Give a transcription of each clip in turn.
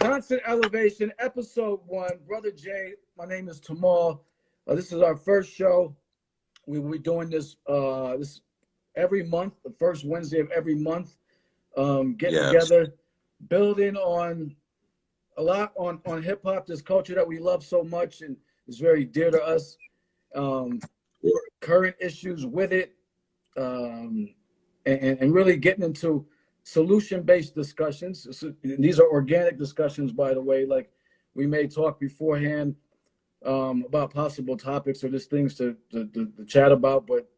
Constant Elevation, episode 1. Brother Jay, my name is Tamal. This is our first show. We will be doing this every month, the first Wednesday of every month. Getting together, building on a lot on hip hop, this culture that we love so much and is very dear to us. Current issues with it, and really getting into solution-based discussions. These are organic discussions, by the way. Like, we may talk beforehand about possible topics or just things to chat about, but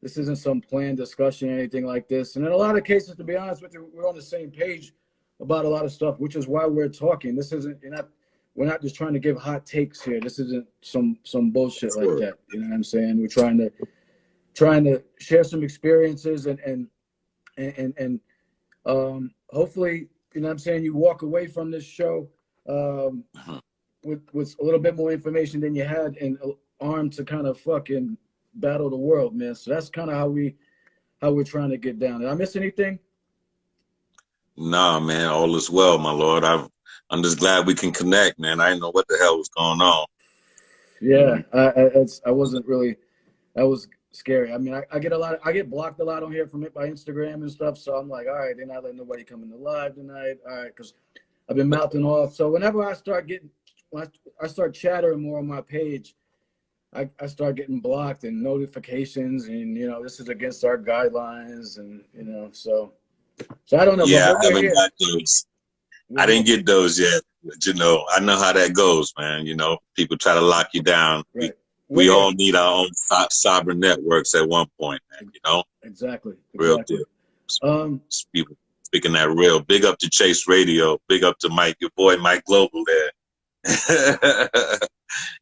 this isn't some planned discussion or anything like this. And in a lot of cases, to be honest with you, we're on the same page about a lot of stuff, which is why we're talking. This isn't, we're not just trying to give hot takes here. This isn't some bullshit like that. You know what I'm saying? We're trying to share some experiences and hopefully, you know what I'm saying, you walk away from this show with a little bit more information than you had and armed to kind of fucking battle the world, man. So that's kind of how we're trying to get down. Did I miss anything? Nah, man, all is well, my lord. I'm just glad we can connect, man. I didn't know what the hell was going on. Yeah, I wasn't really. That was scary. I mean, I get blocked a lot on here from it by Instagram and stuff. So I'm like, all right, they're not letting nobody come in the live tonight. All right, because I've been mouthing off. So whenever I start chattering more on my page, I start getting blocked and notifications, and this is against our guidelines, and so I don't know. Yeah, I haven't got those. I didn't get those yet. But, I know how that goes, man. People try to lock you down. Right. We all need our own cyber networks at one point, man. Exactly. Real deal. Speaking that real. Big up to Chase Radio. Big up to Mike, your boy Mike Global there.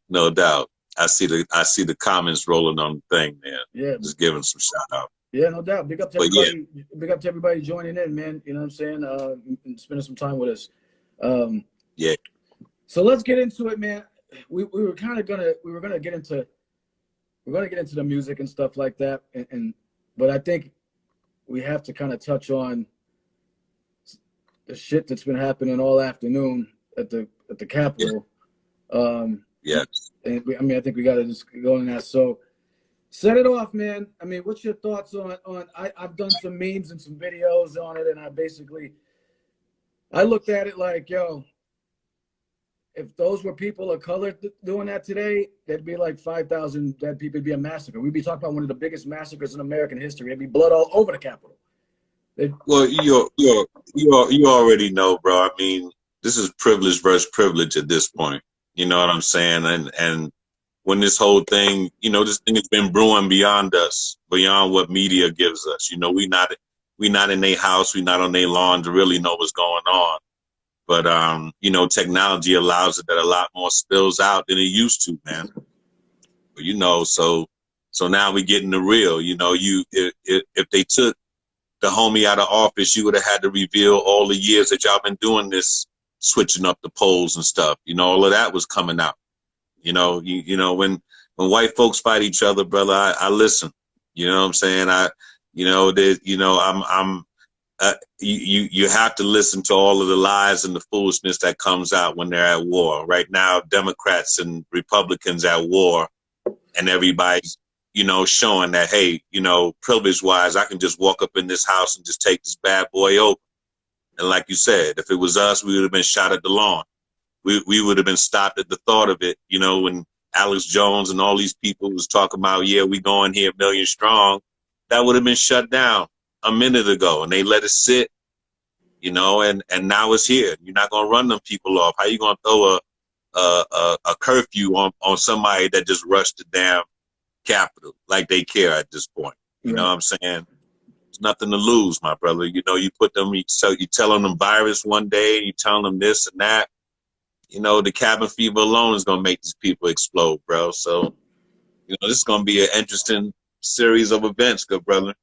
No doubt. I see the comments rolling on the thing, man. Yeah. Just giving some shout out. Yeah, no doubt. Big up to everybody. Yeah. Big up to everybody joining in, man. You know what I'm saying? And spending some time with us. Yeah. So let's get into it, man. We were gonna get into the music and stuff like that, but I think we have to kind of touch on the shit that's been happening all afternoon at the Capitol. Yeah. And I think we got to just go in that. So set it off, man. I mean, what's your thoughts on I've done some memes and some videos on it, and I looked at it like, yo, if those were people of color doing that today, there'd be like 5,000 dead people. It'd be a massacre. We'd be talking about one of the biggest massacres in American history. There'd be blood all over the Capitol. Well, you already know, bro. I mean, this is privilege versus privilege at this point. You know what I'm saying? And when this whole thing, this thing has been brewing beyond us, beyond what media gives us. We not in their house, we not on their lawn to really know what's going on. But technology allows it that a lot more spills out than it used to, man. So now we getting the real. If they took the homie out of office, you would have had to reveal all the years that y'all been doing this, switching up the polls and stuff. All of that was coming out. When white folks fight each other, brother, I listen. You know what I'm saying? You have to listen to all of the lies and the foolishness that comes out when they're at war. Right now, Democrats and Republicans at war, and everybody's, showing that, hey, privilege-wise, I can just walk up in this house and just take this bad boy over. And like you said, if it was us, we would have been shot at the lawn. We would have been stopped at the thought of it. When Alex Jones and all these people was talking about, yeah, we going here 1 million strong, that would have been shut down a minute ago, and they let it sit, and now it's here. You're not gonna run them people off. How you gonna throw a curfew on somebody that just rushed the damn Capitol like they care at this point? You know what I'm saying? There's nothing to lose, my brother. You put them, you telling them virus one day, you telling them this and that. The cabin fever alone is gonna make these people explode, bro. So, this is gonna be an interesting series of events, good brother.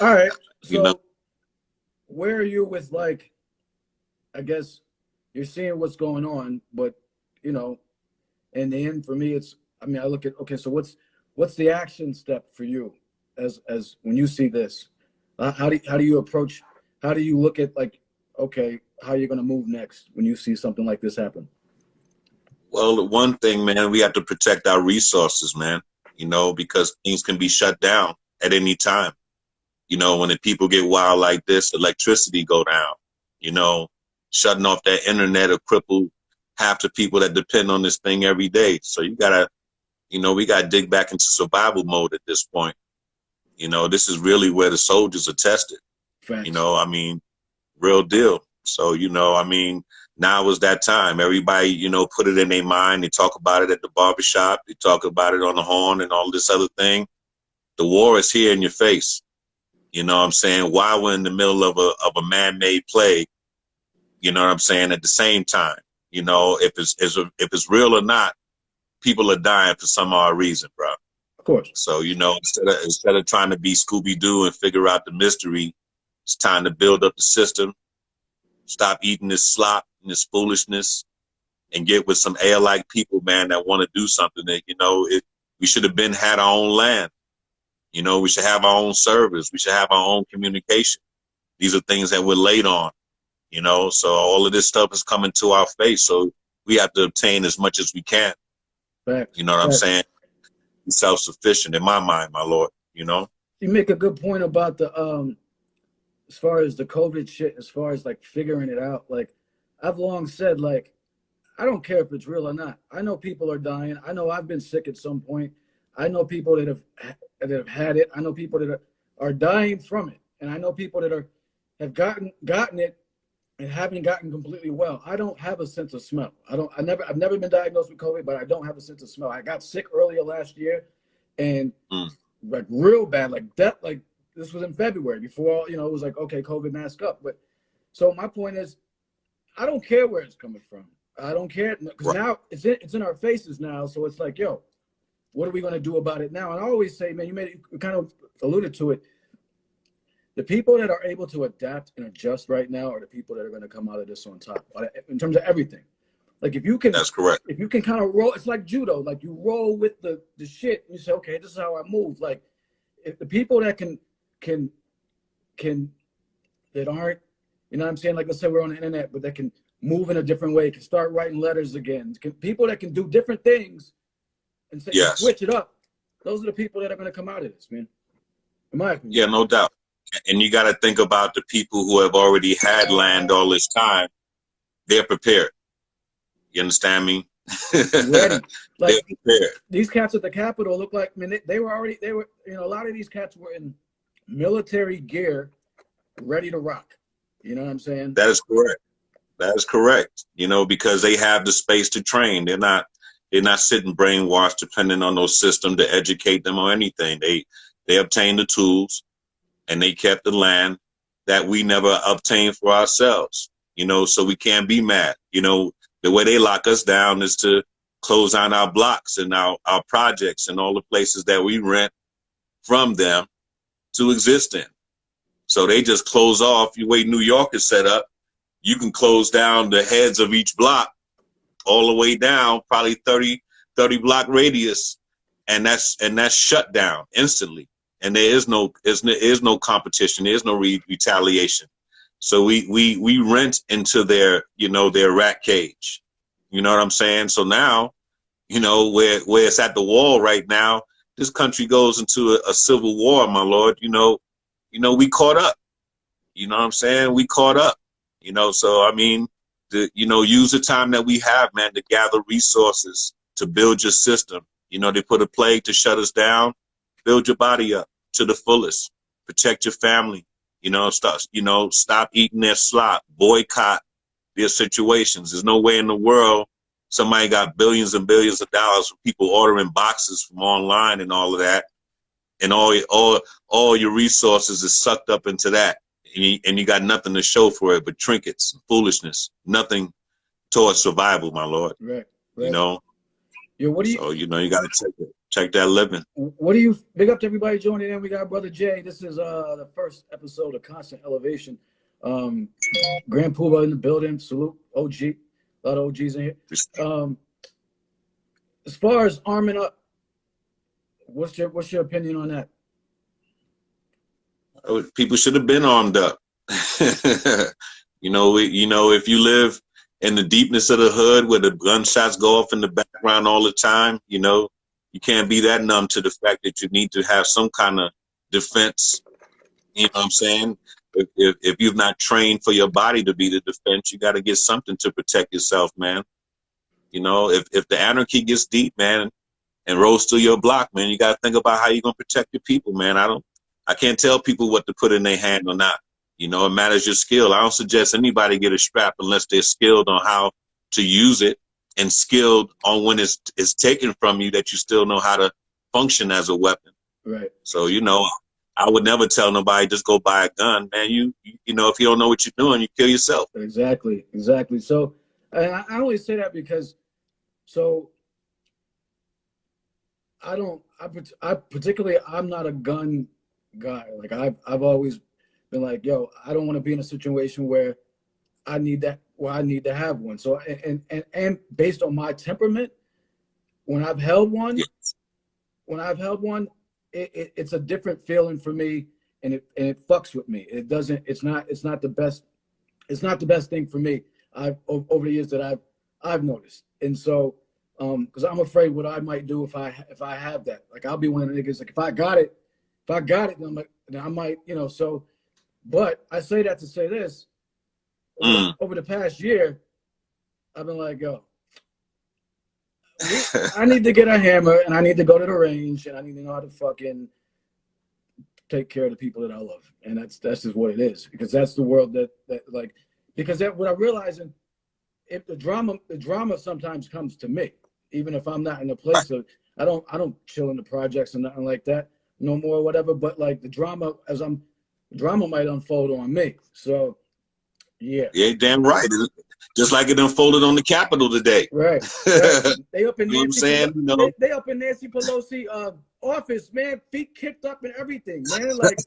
All right. So where are you with, like, I guess you're seeing what's going on, but in the end, for me, I look at, okay, so what's the action step for you as when you see this? How do you approach, how do you look at, like, okay, how you're going to move next when you see something like this happen? Well, the one thing, man, we have to protect our resources, man, you know, because things can be shut down at any time. You know, when the people get wild like this, electricity go down, you know, shutting off that internet will cripple half the people that depend on this thing every day. So you gotta, you know, we gotta dig back into survival mode at this point. You know, this is really where the soldiers are tested. You Facts. know, I mean, real deal. So, you know, I mean, now was that time. Everybody, you know, put it in their mind. They talk about it at the barbershop. They talk about it on the horn and all this other thing. The war is here in your face. You know what I'm saying? While we're in the middle of a man-made plague, you know what I'm saying? At the same time, you know, if it's real or not, people are dying for some odd reason, bro. Of course. So, you know, instead of trying to be Scooby-Doo and figure out the mystery, it's time to build up the system, stop eating this slop and this foolishness, and get with some air-like people, man, that want to do something. That, you know, we should have been had our own land. You know, we should have our own servers. We should have our own communication. These are things that we're late on, you know, so all of this stuff is coming to our face. So we have to obtain as much as we can. Facts. You know what I'm Facts. saying? Be self-sufficient in my mind, my Lord, you know? You make a good point about the as far as the COVID shit, as far as like figuring it out. Like I've long said, like, I don't care if it's real or not. I know people are dying. I know I've been sick at some point. I know people that have had it. I know people that are dying from it. And I know people that have gotten it and haven't gotten completely well. I don't have a sense of smell. I've never been diagnosed with COVID, but I don't have a sense of smell. I got sick earlier last year and like real bad, like death, like this was in February before, you know, it was like, okay, COVID mask up. But so my point is, I don't care where it's coming from. I don't care because now it's in our faces now. So it's like, yo, what are we going to do about it now? And I always say, man, you kind of alluded to it. The people that are able to adapt and adjust right now are the people that are going to come out of this on top in terms of everything. Like if you can, that's correct. If you can kind of roll, it's like judo. Like you roll with the shit. And you say, okay, this is how I move. Like if the people that can that aren't, you know what I'm saying? Like let's say we're on the internet, but that can move in a different way, can start writing letters again. People that can do different things and say, yes, switch it up. Those are the people that are going to come out of this, man. In my opinion. Yeah, no doubt. And you got to think about the people who have already had land all this time. They're prepared. You understand me? Ready. Like, they're prepared. These cats at the Capitol look like, I mean, they were, you know, a lot of these cats were in military gear, ready to rock. You know what I'm saying? That is correct. That is correct. You know, because they have the space to train. They're not sitting brainwashed, depending on those systems to educate them or anything. They obtained the tools and they kept the land that we never obtained for ourselves. You know, so we can't be mad. You know, the way they lock us down is to close down our blocks and our projects and all the places that we rent from them to exist in. So they just close off. The way New York is set up, you can close down the heads of each block all the way down, probably 30 block radius, and that's shut down instantly. And there is no competition. There's no retaliation. So we rent into their, you know, their rat cage. You know what I'm saying? So now, you know, where it's at the wall right now, this country goes into a civil war, my Lord. You know, we caught up. You know what I'm saying? We caught up. You know, so I mean, use the time that we have, man, to gather resources to build your system. You know, they put a plague to shut us down. Build your body up to the fullest. Protect your family. You know, stop eating their slop. Boycott their situations. There's no way in the world somebody got billions and billions of dollars for people ordering boxes from online and all of that, and all your resources is sucked up into that, and you got nothing to show for it but trinkets and foolishness. Nothing towards survival, my Lord. Right. You know. Yeah, what do you? So you know you got to check that living. What do you? Big up to everybody joining in. We got Brother Jay. This is the first episode of Constant Elevation. Grand Poobah in the building. Salute, OG. A lot of OGs in here. As far as arming up, what's your opinion on that? People should have been armed up. You You know, if you live in the deepness of the hood where the gunshots go off in the background all the time, you know, you can't be that numb to the fact that you need to have some kind of defense. You know what I'm saying? If you've not trained for your body to be the defense, you got to get something to protect yourself, man. You know, if the anarchy gets deep, man, and rolls through your block, man, you got to think about how you're going to protect your people, man. I can't tell people what to put in their hand or not. You know, it matters your skill. I don't suggest anybody get a strap unless they're skilled on how to use it and skilled on when it's taken from you, that you still know how to function as a weapon. Right. So, you know, I would never tell nobody just go buy a gun, man. You know, if you don't know what you're doing, you kill yourself. Exactly. So I only say that because I particularly, I'm not a gun guy. Like I've always been like, yo, I don't want to be in a situation where I need to have one. So and based on my temperament, when I've held one, it's a different feeling for me, and it fucks with me. It's not the best thing for me. Over the years that I've noticed. And so because I'm afraid what I might do if I have that. Like I'll be one of the niggas like if I got it, then I might, you know. So, but I say that to say this: over the past year, I've been like, yo, I need to get a hammer, and I need to go to the range, and I need to know how to fucking take care of the people that I love, and that's just what it is. Because that's the world that like, because what I'm realizing, if the drama sometimes comes to me. Even if I'm not in a place of, I don't chill in the projects and nothing like that no more, whatever. But like the drama might unfold on me. So, yeah. Yeah, damn right. Just like it unfolded on the Capitol today. Right. They up in Nancy. They up in Nancy Pelosi office, man. Feet kicked up and everything, man. Like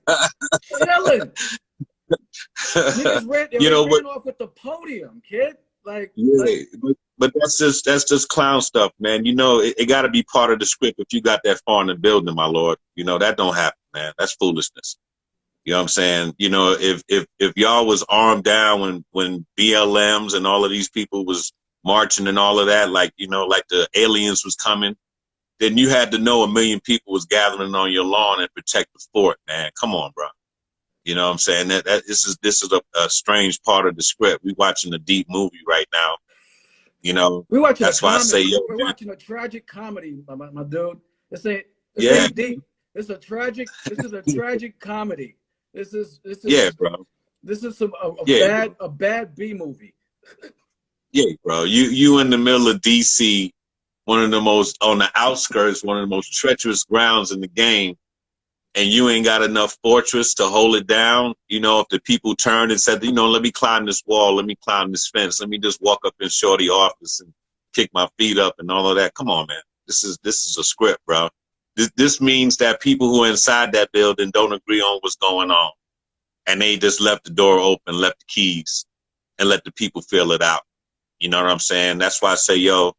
chilling. Niggas ran off with the podium, kid. Like, yeah, but that's just clown stuff, man. You know, it got to be part of the script. If you got that far in the building, my lord, you know that don't happen, man. That's foolishness. You know what I'm saying? You know, if y'all was armed down when BLMs and all of these people was marching and all of that, like, you know, like the aliens was coming, then you had to know 1 million people was gathering on your lawn and protect the fort, man. Come on, bro. You know what I'm saying? That this is a strange part of the script. We watching a deep movie right now. You know, we're watching that's why I say, yo, we're watching a tragic comedy, my dude. This ain't deep. This is a tragic comedy. This is bro. This is a bad B movie. Yeah, bro. You in the middle of DC, one of the most on the outskirts, one of the most treacherous grounds in the game. And you ain't got enough fortress to hold it down. You know, if the people turned and said, you know, let me climb this wall, let me climb this fence, let me just walk up in Shorty office and kick my feet up and all of that. Come on, man. This is a script, bro. This means that people who are inside that building don't agree on what's going on. And they just left the door open, left the keys, and let the people feel it out. You know what I'm saying? That's why I say, yo,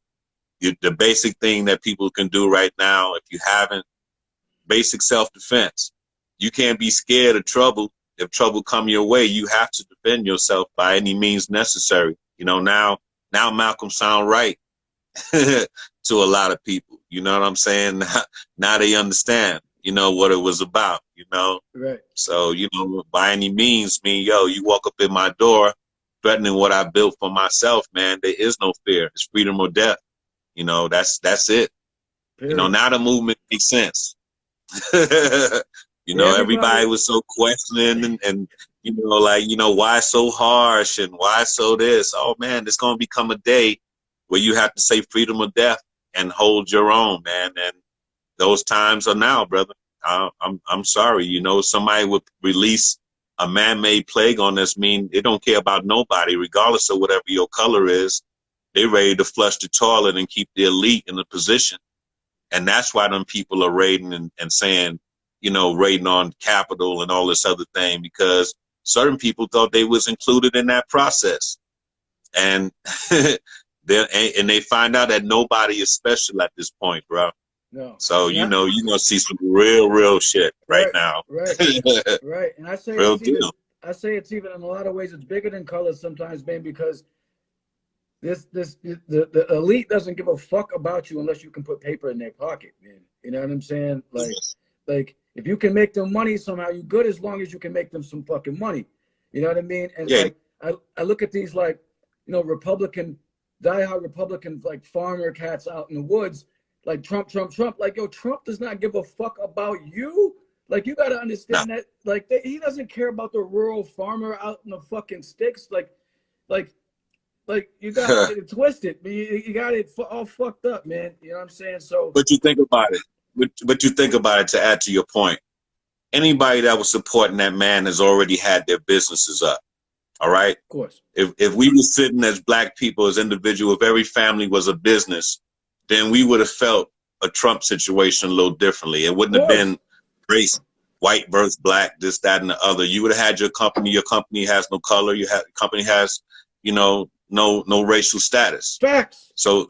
the basic thing that people can do right now, if you haven't, basic self-defense. You can't be scared of trouble. If trouble come your way, you have to defend yourself by any means necessary. You know, now Malcolm sound right to a lot of people. You know what I'm saying? Now they understand, you know, what it was about, you know? Right. So, you know, by any means, yo, you walk up in my door threatening what I built for myself, man, there is no fear. It's freedom or death. You know, that's it. Period. You know, now the movement makes sense. You know, everybody was so questioning and you know, like, you know, why so harsh and why so this? Oh man, there's gonna become a day where you have to say freedom or death and hold your own, man. And those times are now, brother. I'm sorry, you know, somebody would release a man-made plague on us, mean they don't care about nobody, regardless of whatever your color is. They're ready to flush the toilet and keep the elite in the position. And that's why them people are raiding and saying, you know, raiding on Capitol and all this other thing, because certain people thought they was included in that process. And they find out that nobody is special at this point, bro. No. So, you know, you're going to see some real shit right now. Right. Right. And I say real deal. I say it's even in a lot of ways it's bigger than color sometimes, man, because the elite doesn't give a fuck about you unless you can put paper in their pocket, man. You know what I'm saying? Like if you can make them money somehow, you good as long as you can make them some fucking money. You know what I mean? And Yeah. like I look at these like, you know, diehard Republican like farmer cats out in the woods, like Trump. Like, yo, Trump does not give a fuck about you. Like, you got to understand that, like, he doesn't care about the rural farmer out in the fucking sticks. Like you got it twisted. You got it all fucked up, man. You know what I'm saying? So, but you think about it. But you think about it, to add to your point. Anybody that was supporting that man has already had their businesses up. All right. of course. If we were sitting as black people, as individuals, if every family was a business, then we would have felt a Trump situation a little differently. It wouldn't have been race, white versus black, this, that, and the other. You would have had your company. Your company has no color. Your company has, you know, no racial status. Facts. So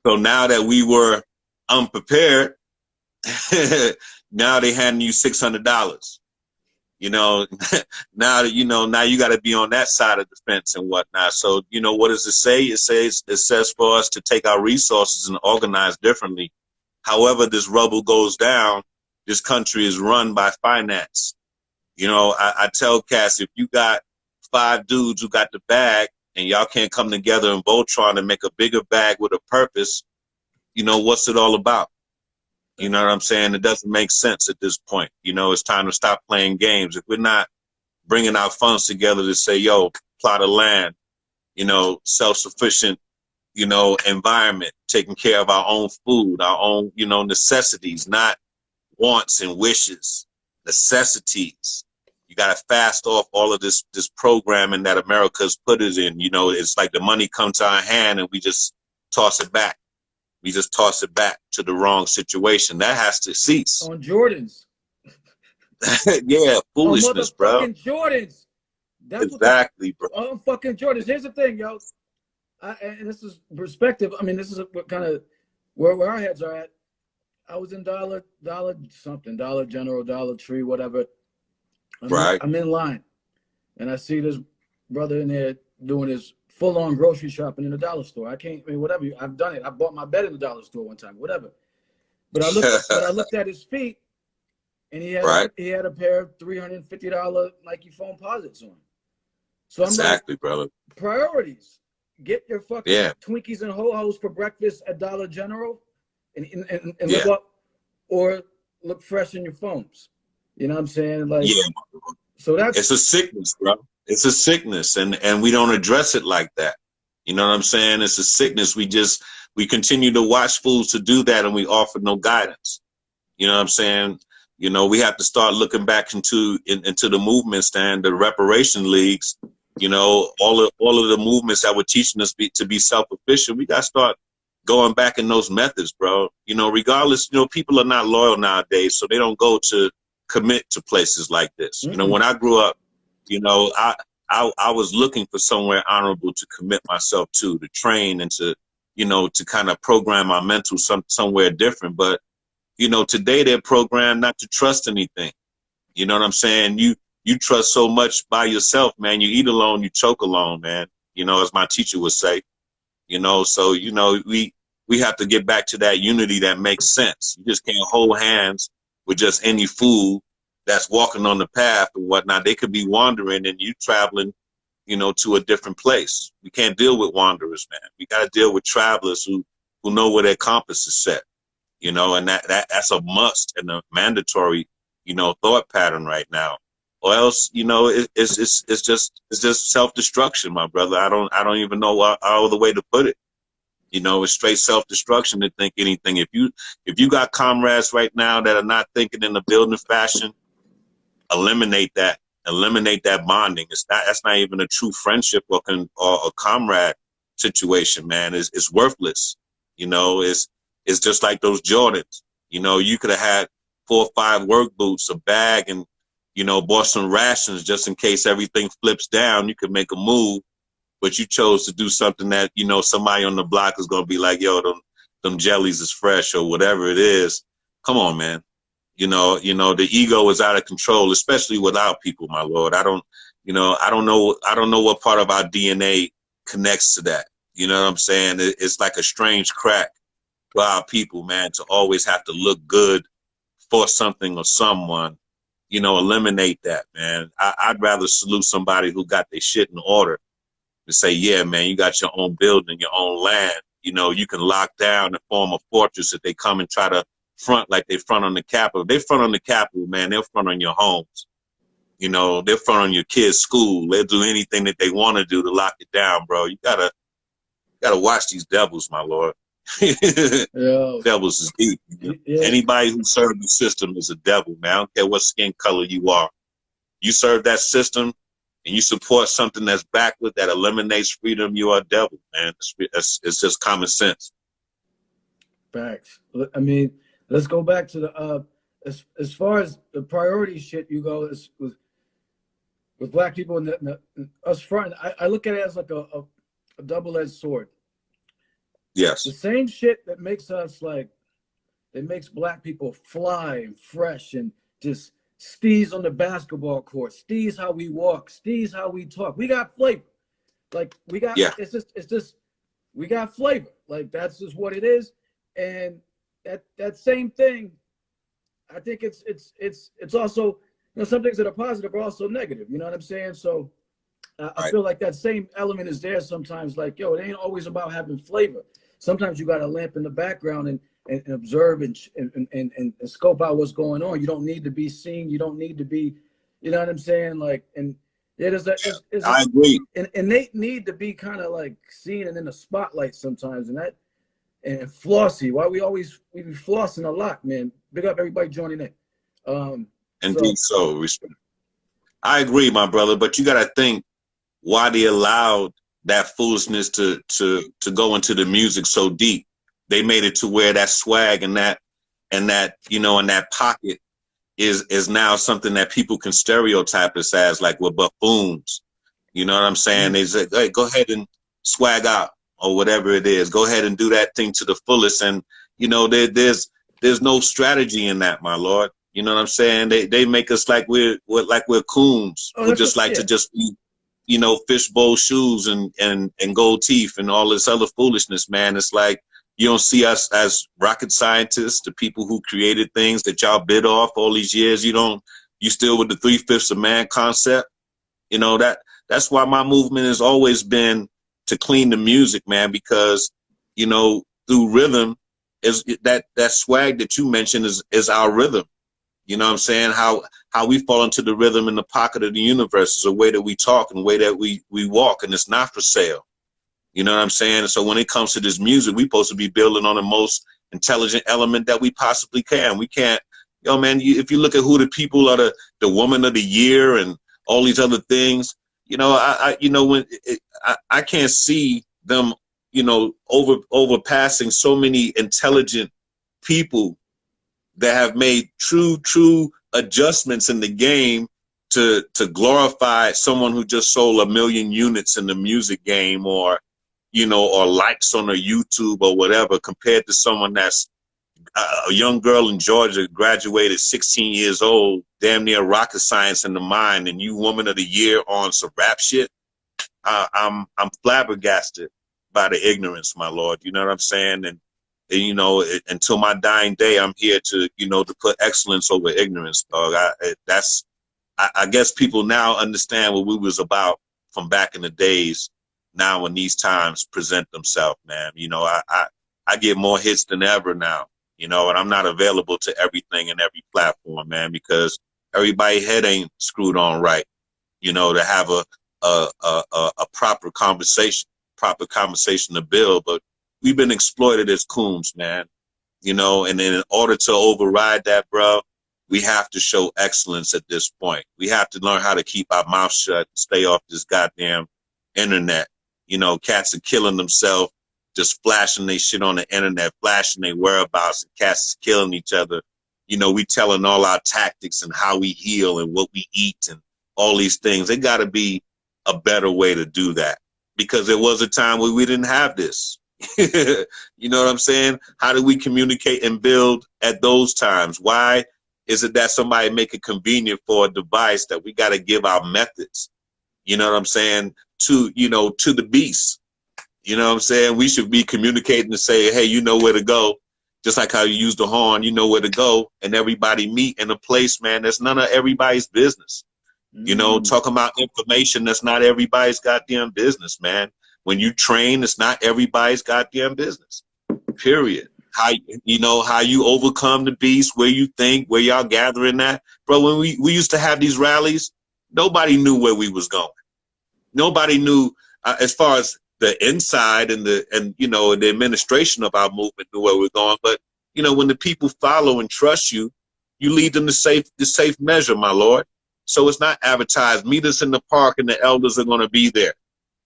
now that we were unprepared, now they handing you $600. You know, now you got to be on that side of the fence and whatnot. So, you know, what does it say? It says for us to take our resources and organize differently. However, this rubble goes down, this country is run by finance. You know, I tell cats, if you got 5 dudes who got the bag and y'all can't come together in Voltron and make a bigger bag with a purpose, you know, what's it all about? You know what I'm saying? It doesn't make sense at this point. You know, it's time to stop playing games. If we're not bringing our funds together to say, yo, plot of land, you know, self-sufficient, you know, environment, taking care of our own food, our own, you know, necessities, not wants and wishes, necessities. You got to fast off all of this programming that America's put us in. You know, it's like the money comes to our hand and we just toss it back. We just toss it back to the wrong situation. That has to cease. On Jordans. Yeah, foolishness, bro. Motherfucking Jordans. That's exactly, bro. On fucking Jordans. Here's the thing, yo. And this is perspective. I mean, this is what kind of where our heads are at. I was in Dollar General, Dollar Tree, whatever. I'm in line, and I see this brother in there doing his full-on grocery shopping in the dollar store. Whatever. I've done it. I bought my bed in the dollar store one time, whatever. But I looked at his feet, and he had a pair of $350 Nike foam posits on. So I'm exactly, like, brother. Priorities. Get your fucking Twinkies and Ho-Hos for breakfast at Dollar General, and live up, or look fresh in your foams. You know what I'm saying? Like, so it's a sickness, bro. It's a sickness, and we don't address it like that. You know what I'm saying? It's a sickness. We continue to watch fools to do that, and we offer no guidance. You know what I'm saying? You know, we have to start looking back into the movements and the reparation leagues. You know, all of the movements that were teaching us to be self-efficient. We got to start going back in those methods, bro. You know, regardless, you know, people are not loyal nowadays, so they don't go to commit to places like this. You know, when I grew up, you know, I was looking for somewhere honorable to commit myself to train and to, you know, to kind of program my mental somewhere different. But, you know, today they're programmed not to trust anything. You know what I'm saying? You trust so much by yourself, man. You eat alone, you choke alone, man. You know, as my teacher would say, you know, so, you know, we have to get back to that unity that makes sense. You just can't hold hands with just any fool that's walking on the path or whatnot. They could be wandering and you traveling, you know, to a different place. We can't deal with wanderers, man. We got to deal with travelers who know where their compass is set, you know, and that's a must and a mandatory, you know, thought pattern right now. Or else, you know, it's just self-destruction, my brother. I don't even know what other way to put it. You know, it's straight self-destruction to think anything. If you got comrades right now that are not thinking in a building fashion, eliminate that bonding. That's not even a true friendship or a comrade situation, man. It's worthless. You know, it's just like those Jordans. You know, you could have had 4 or 5 work boots, a bag, and, you know, bought some rations just in case everything flips down. You could make a move, but you chose to do something that, you know, somebody on the block is going to be like, yo, them jellies is fresh or whatever it is. Come on, man. You know, the ego is out of control, especially with our people, my Lord. I don't know what part of our DNA connects to that. You know what I'm saying? It's like a strange crack for our people, man, to always have to look good for something or someone. Eliminate that, man. I'd rather salute somebody who got their shit in order to say, yeah, man, you got your own building, your own land. You can lock down and form a fortress if they come and try to front like they front on the Capitol. They front on the Capitol, man. They'll front on your homes. They'll front on your kids' school. They'll do anything that they want to do to lock it down, bro. You gotta watch these devils, my lord. Yo, Devils is deep. yeah. Anybody who serves the system is a devil, man. I don't care what skin color you are. You serve that system and you support something that's backward, that eliminates freedom, you are a devil, man. It's just common sense. Facts. I mean, let's go back to the as far as the priority shit you go is with black people and us front. I look at it as like a double-edged sword. Yes. The same shit that makes us that makes black people fly and fresh and just steez on the basketball court, steez how we walk, steez how we talk. We got flavor. Like we got, yeah. It's just, we got flavor. Like that's just what it is. And that same thing, I think it's also, some things that are positive are also negative. You know what I'm saying? So I feel like that same element is there sometimes. Like, yo, it ain't always about having flavor. Sometimes you got a lamp in the background and observe and scope out what's going on. You don't need to be seen. You don't need to be, you know what I'm saying? Like, and yeah, I agree. An innate need to be kind of like seen and in the spotlight sometimes. And flossy. Why we be flossing a lot, man. Big up everybody joining in. Indeed, so respect. I agree, my brother, but you got to think why they allowed that foolishness to go into the music so deep. They made it to where that swag and that in that pocket is now something that people can stereotype us as, like we're buffoons. You know what I'm saying? They say, hey, go ahead and swag out or whatever it is. Go ahead and do that thing to the fullest. And there's no strategy in that, my lord. You know what I'm saying? They make us like we're coons. We just like to just be, fishbowl shoes and gold teeth and all this other foolishness, man. It's like you don't see us as rocket scientists, the people who created things that y'all bit off all these years. You still with the 3/5 of man concept. That's why my movement has always been to clean the music, man, because, through rhythm is that swag that you mentioned is our rhythm. You know what I'm saying? How we fall into the rhythm in the pocket of the universe is a way that we talk and the way that we walk, and it's not for sale. You know what I'm saying? So when it comes to this music, we're supposed to be building on the most intelligent element that we possibly can. We can't, man, if you look at who the people are, the woman of the year and all these other things, I can't see them, overpassing so many intelligent people that have made true adjustments in the game to glorify someone who just sold 1 million units in the music game or likes on a YouTube or whatever, compared to someone that's a young girl in Georgia, graduated 16 years old, damn near rocket science in the mind, and you woman of the year on some rap shit. I'm flabbergasted by the ignorance, my lord. You know what I'm saying? And until my dying day, I'm here to put excellence over ignorance, dog. I guess people now understand what we was about from back in the days. Now when these times present themselves, man, I get more hits than ever now, and I'm not available to everything and every platform, man, because everybody's head ain't screwed on right, to have a proper conversation to build. But we've been exploited as coons, man, and in order to override that, bro, we have to show excellence at this point. We have to learn how to keep our mouth shut, stay off this goddamn internet. Cats are killing themselves, just flashing their shit on the internet, flashing their whereabouts, and cats is killing each other. We telling all our tactics and how we heal and what we eat and all these things. There got to be a better way to do that, because there was a time where we didn't have this. You know what I'm saying? How do we communicate and build at those times? Why is it that somebody make it convenient for a device that we got to give our methods? you know what I'm saying, to, you know, to the beast. You know what I'm saying? We should be communicating to say, hey, you know where to go. Just like how you use the horn, you know where to go, and everybody meet in a place, man, that's none of everybody's business. You know, talking about information that's not everybody's goddamn business, man. When you train, it's not everybody's goddamn business. Period. How, you know, how you overcome the beast, where you think, where y'all gathering at. Bro, when we used to have these rallies, nobody knew where we was going. Nobody knew, as far as the inside and you know, the administration of our movement knew where we're going. But, you know, when the people follow and trust you, you lead them to safe measure, my Lord. So it's not advertised. Meet us in the park and the elders are going to be there.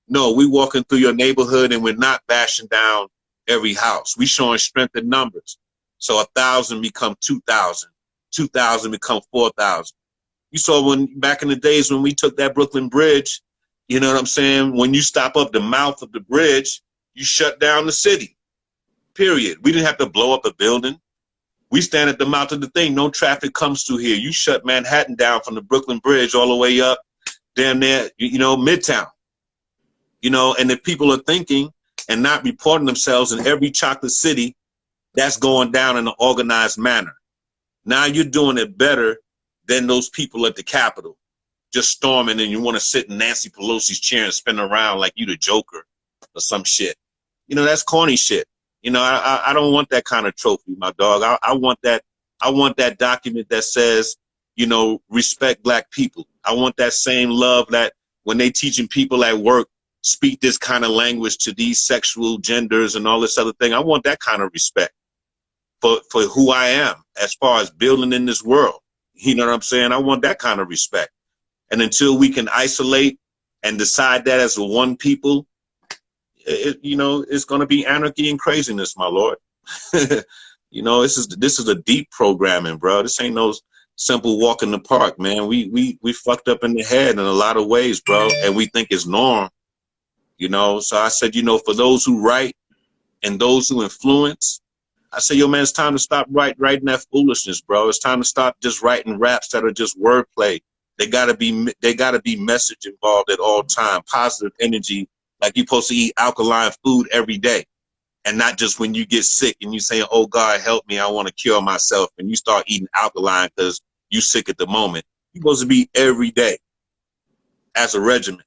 No, we walking through your neighborhood and we're not bashing down every house. We showing strength in numbers. So 1,000 become 2,000, 2,000 become 4,000. You saw when back in the days when we took that Brooklyn Bridge, you know what I'm saying? When you stop up the mouth of the bridge, you shut down the city. Period. We didn't have to blow up a building. We stand at the mouth of the thing. No traffic comes through here. You shut Manhattan down from the Brooklyn Bridge all the way up down there, you know, Midtown. You know, and if people are thinking and not reporting themselves in every chocolate city, that's going down in an organized manner. Now you're doing it better than those people at the Capitol, just storming, and you want to sit in Nancy Pelosi's chair and spin around like you the Joker or some shit. You know, that's corny shit. You know, I don't want that kind of trophy, my dog. I want that document that says, you know, respect black people. I want that same love that when they teaching people at work, speak this kind of language to these sexual genders and all this other thing. I want that kind of respect for who I am as far as building in this world. You know what I'm saying? I want that kind of respect. And until we can isolate and decide that as a one people, you know, it's going to be anarchy and craziness, my Lord. You know, this is a deep programming, bro. This ain't no simple walk in the park, man. We fucked up in the head in a lot of ways, bro, and we think it's norm. You know, so I said, you know, for those who write and those who influence, I say, yo, man, it's time to stop writing that foolishness, bro. It's time to stop just writing raps that are just wordplay. They gotta be message involved at all time, positive energy. Like you're supposed to eat alkaline food every day, and not just when you get sick and you say, "Oh God, help me, I want to cure myself," and you start eating alkaline because you sick at the moment. You're supposed to be every day as a regiment.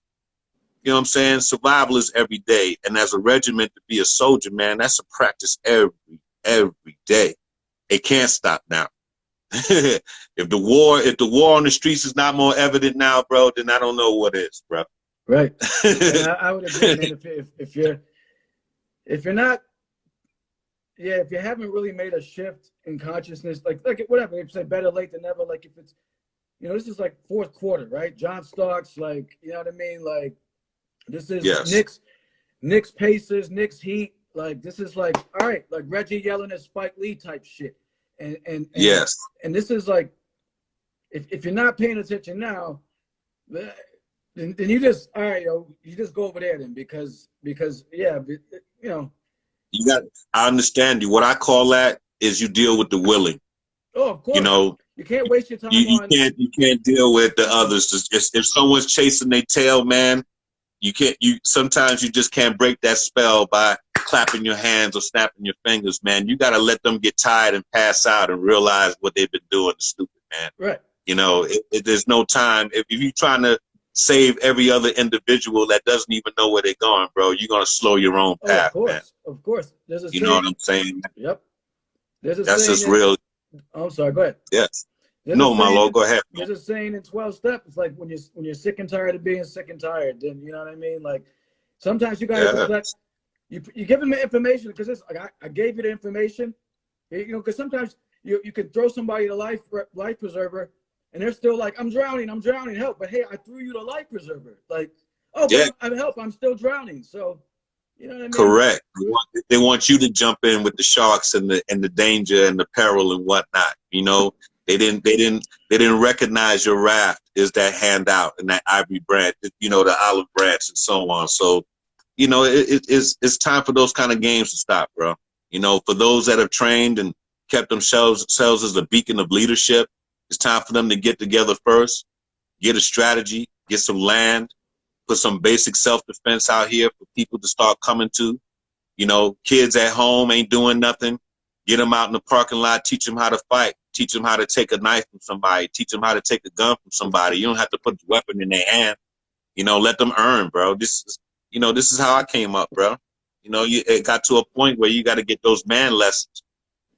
You know what I'm saying? Survival is every day, and as a regiment to be a soldier, man, that's a practice every day. It can't stop now. If the war on the streets is not more evident now, bro, then I don't know what is, bro. Right. And I would agree, man. If you're not, yeah, if you haven't really made a shift in consciousness, like whatever, if say better late than never, like if it's, you know, this is like fourth quarter, right? John Starks, like, you know what I mean? Like this is Knicks Pacers, Knicks Heat. Like this is like, all right, like Reggie yelling at Spike Lee type shit. And yes. And this is like, if you're not paying attention now, then you just, all right, yo, you just go over there then because yeah, you know. I understand you. What I call that is you deal with the willing. Oh, of course. You know, you can't waste your time you can't deal with the others. If someone's chasing their tail, man, sometimes you just can't break that spell by clapping your hands or snapping your fingers, man. You got to let them get tired and pass out and realize what they've been doing is stupid, man. Right. You know, there's no time. If you're trying to save every other individual that doesn't even know where they're going, bro, you're going to slow your own path, man. Of course. There's a you know what I'm saying? Yep. There's a That's saying just real. I'm sorry, go ahead. Yes. No, my Lord, go ahead. There's a saying in 12 steps. It's like when you're sick and tired of being sick and tired, then you know what I mean? Like sometimes you gotta just let you give them the information because it's like I gave you the information. You know, because sometimes you can throw somebody the life preserver and they're still like, I'm drowning, help. But hey, I threw you the life preserver. Like, oh, yeah. I'm help, I'm still drowning. So, you know what I mean? Correct. They want you to jump in with the sharks and the danger and the peril and whatnot. You know, they didn't recognize your raft is that handout and that ivory branch, you know, the olive branch and so on. So, you know, it's time for those kind of games to stop, bro. You know, for those that have trained and kept themselves as a beacon of leadership, it's time for them to get together first, get a strategy, get some land, put some basic self-defense out here for people to start coming to. You know, kids at home ain't doing nothing. Get them out in the parking lot, teach them how to fight, teach them how to take a knife from somebody, teach them how to take a gun from somebody. You don't have to put the weapon in their hand. You know, let them earn, bro. This is how I came up, bro. You know, it got to a point where you got to get those man lessons.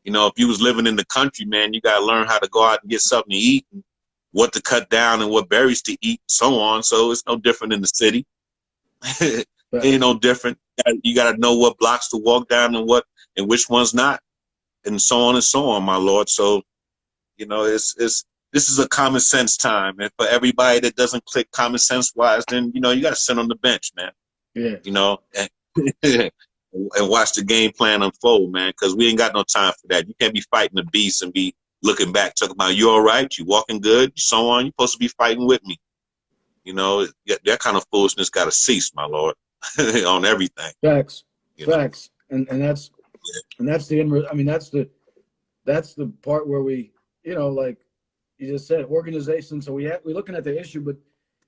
You know, if you was living in the country, man, you got to learn how to go out and get something to eat and what to cut down and what berries to eat, so on. So it's no different in the city. It ain't no different. You got to know what blocks to walk down and which ones not, and so on, my lord. So, you know, this is a common sense time, and for everybody that doesn't click common sense wise, then you know you got to sit on the bench, man. Yeah. You know, and watch the game plan unfold, man, because we ain't got no time for that. You can't be fighting the beast and be looking back, talking about you all right, you walking good, so on. You're supposed to be fighting with me. You know, that kind of foolishness got to cease, my lord, on everything. Facts. You Facts. And that's the end. I mean, that's the part where we, you know, like you just said, organization. So we're looking at the issue, but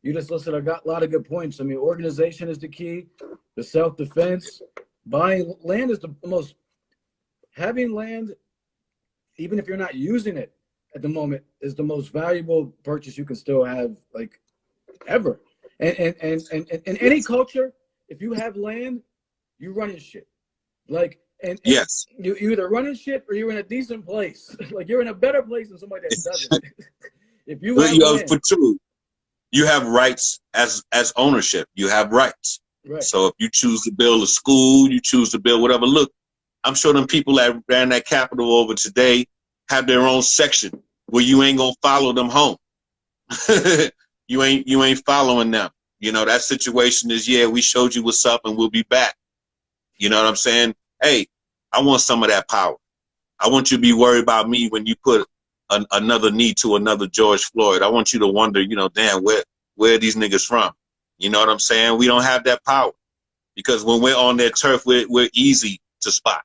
you just listed a lot of good points. I mean, organization is the key. The self-defense, buying land is the most. Having land, even if you're not using it at the moment, is the most valuable purchase you can still have, like, ever. And in any culture, if you have land, you running shit. Like, and yes, you either running shit or you're in a decent place. Like, you're in a better place than somebody that doesn't. If you have land, for true, you have rights as ownership. You have rights. right. So if you choose to build a school, you choose to build whatever. Look, I'm sure them people that ran that Capitol over today have their own section where you ain't gonna follow them home. you ain't following them. You know, that situation is, yeah, we showed you what's up and we'll be back. You know what I'm saying? Hey, I want some of that power. I want you to be worried about me when you put another knee to another George Floyd. I want you to wonder, you know, damn, where are these niggas from? You know what I'm saying? We don't have that power because when we're on their turf, we're easy to spot.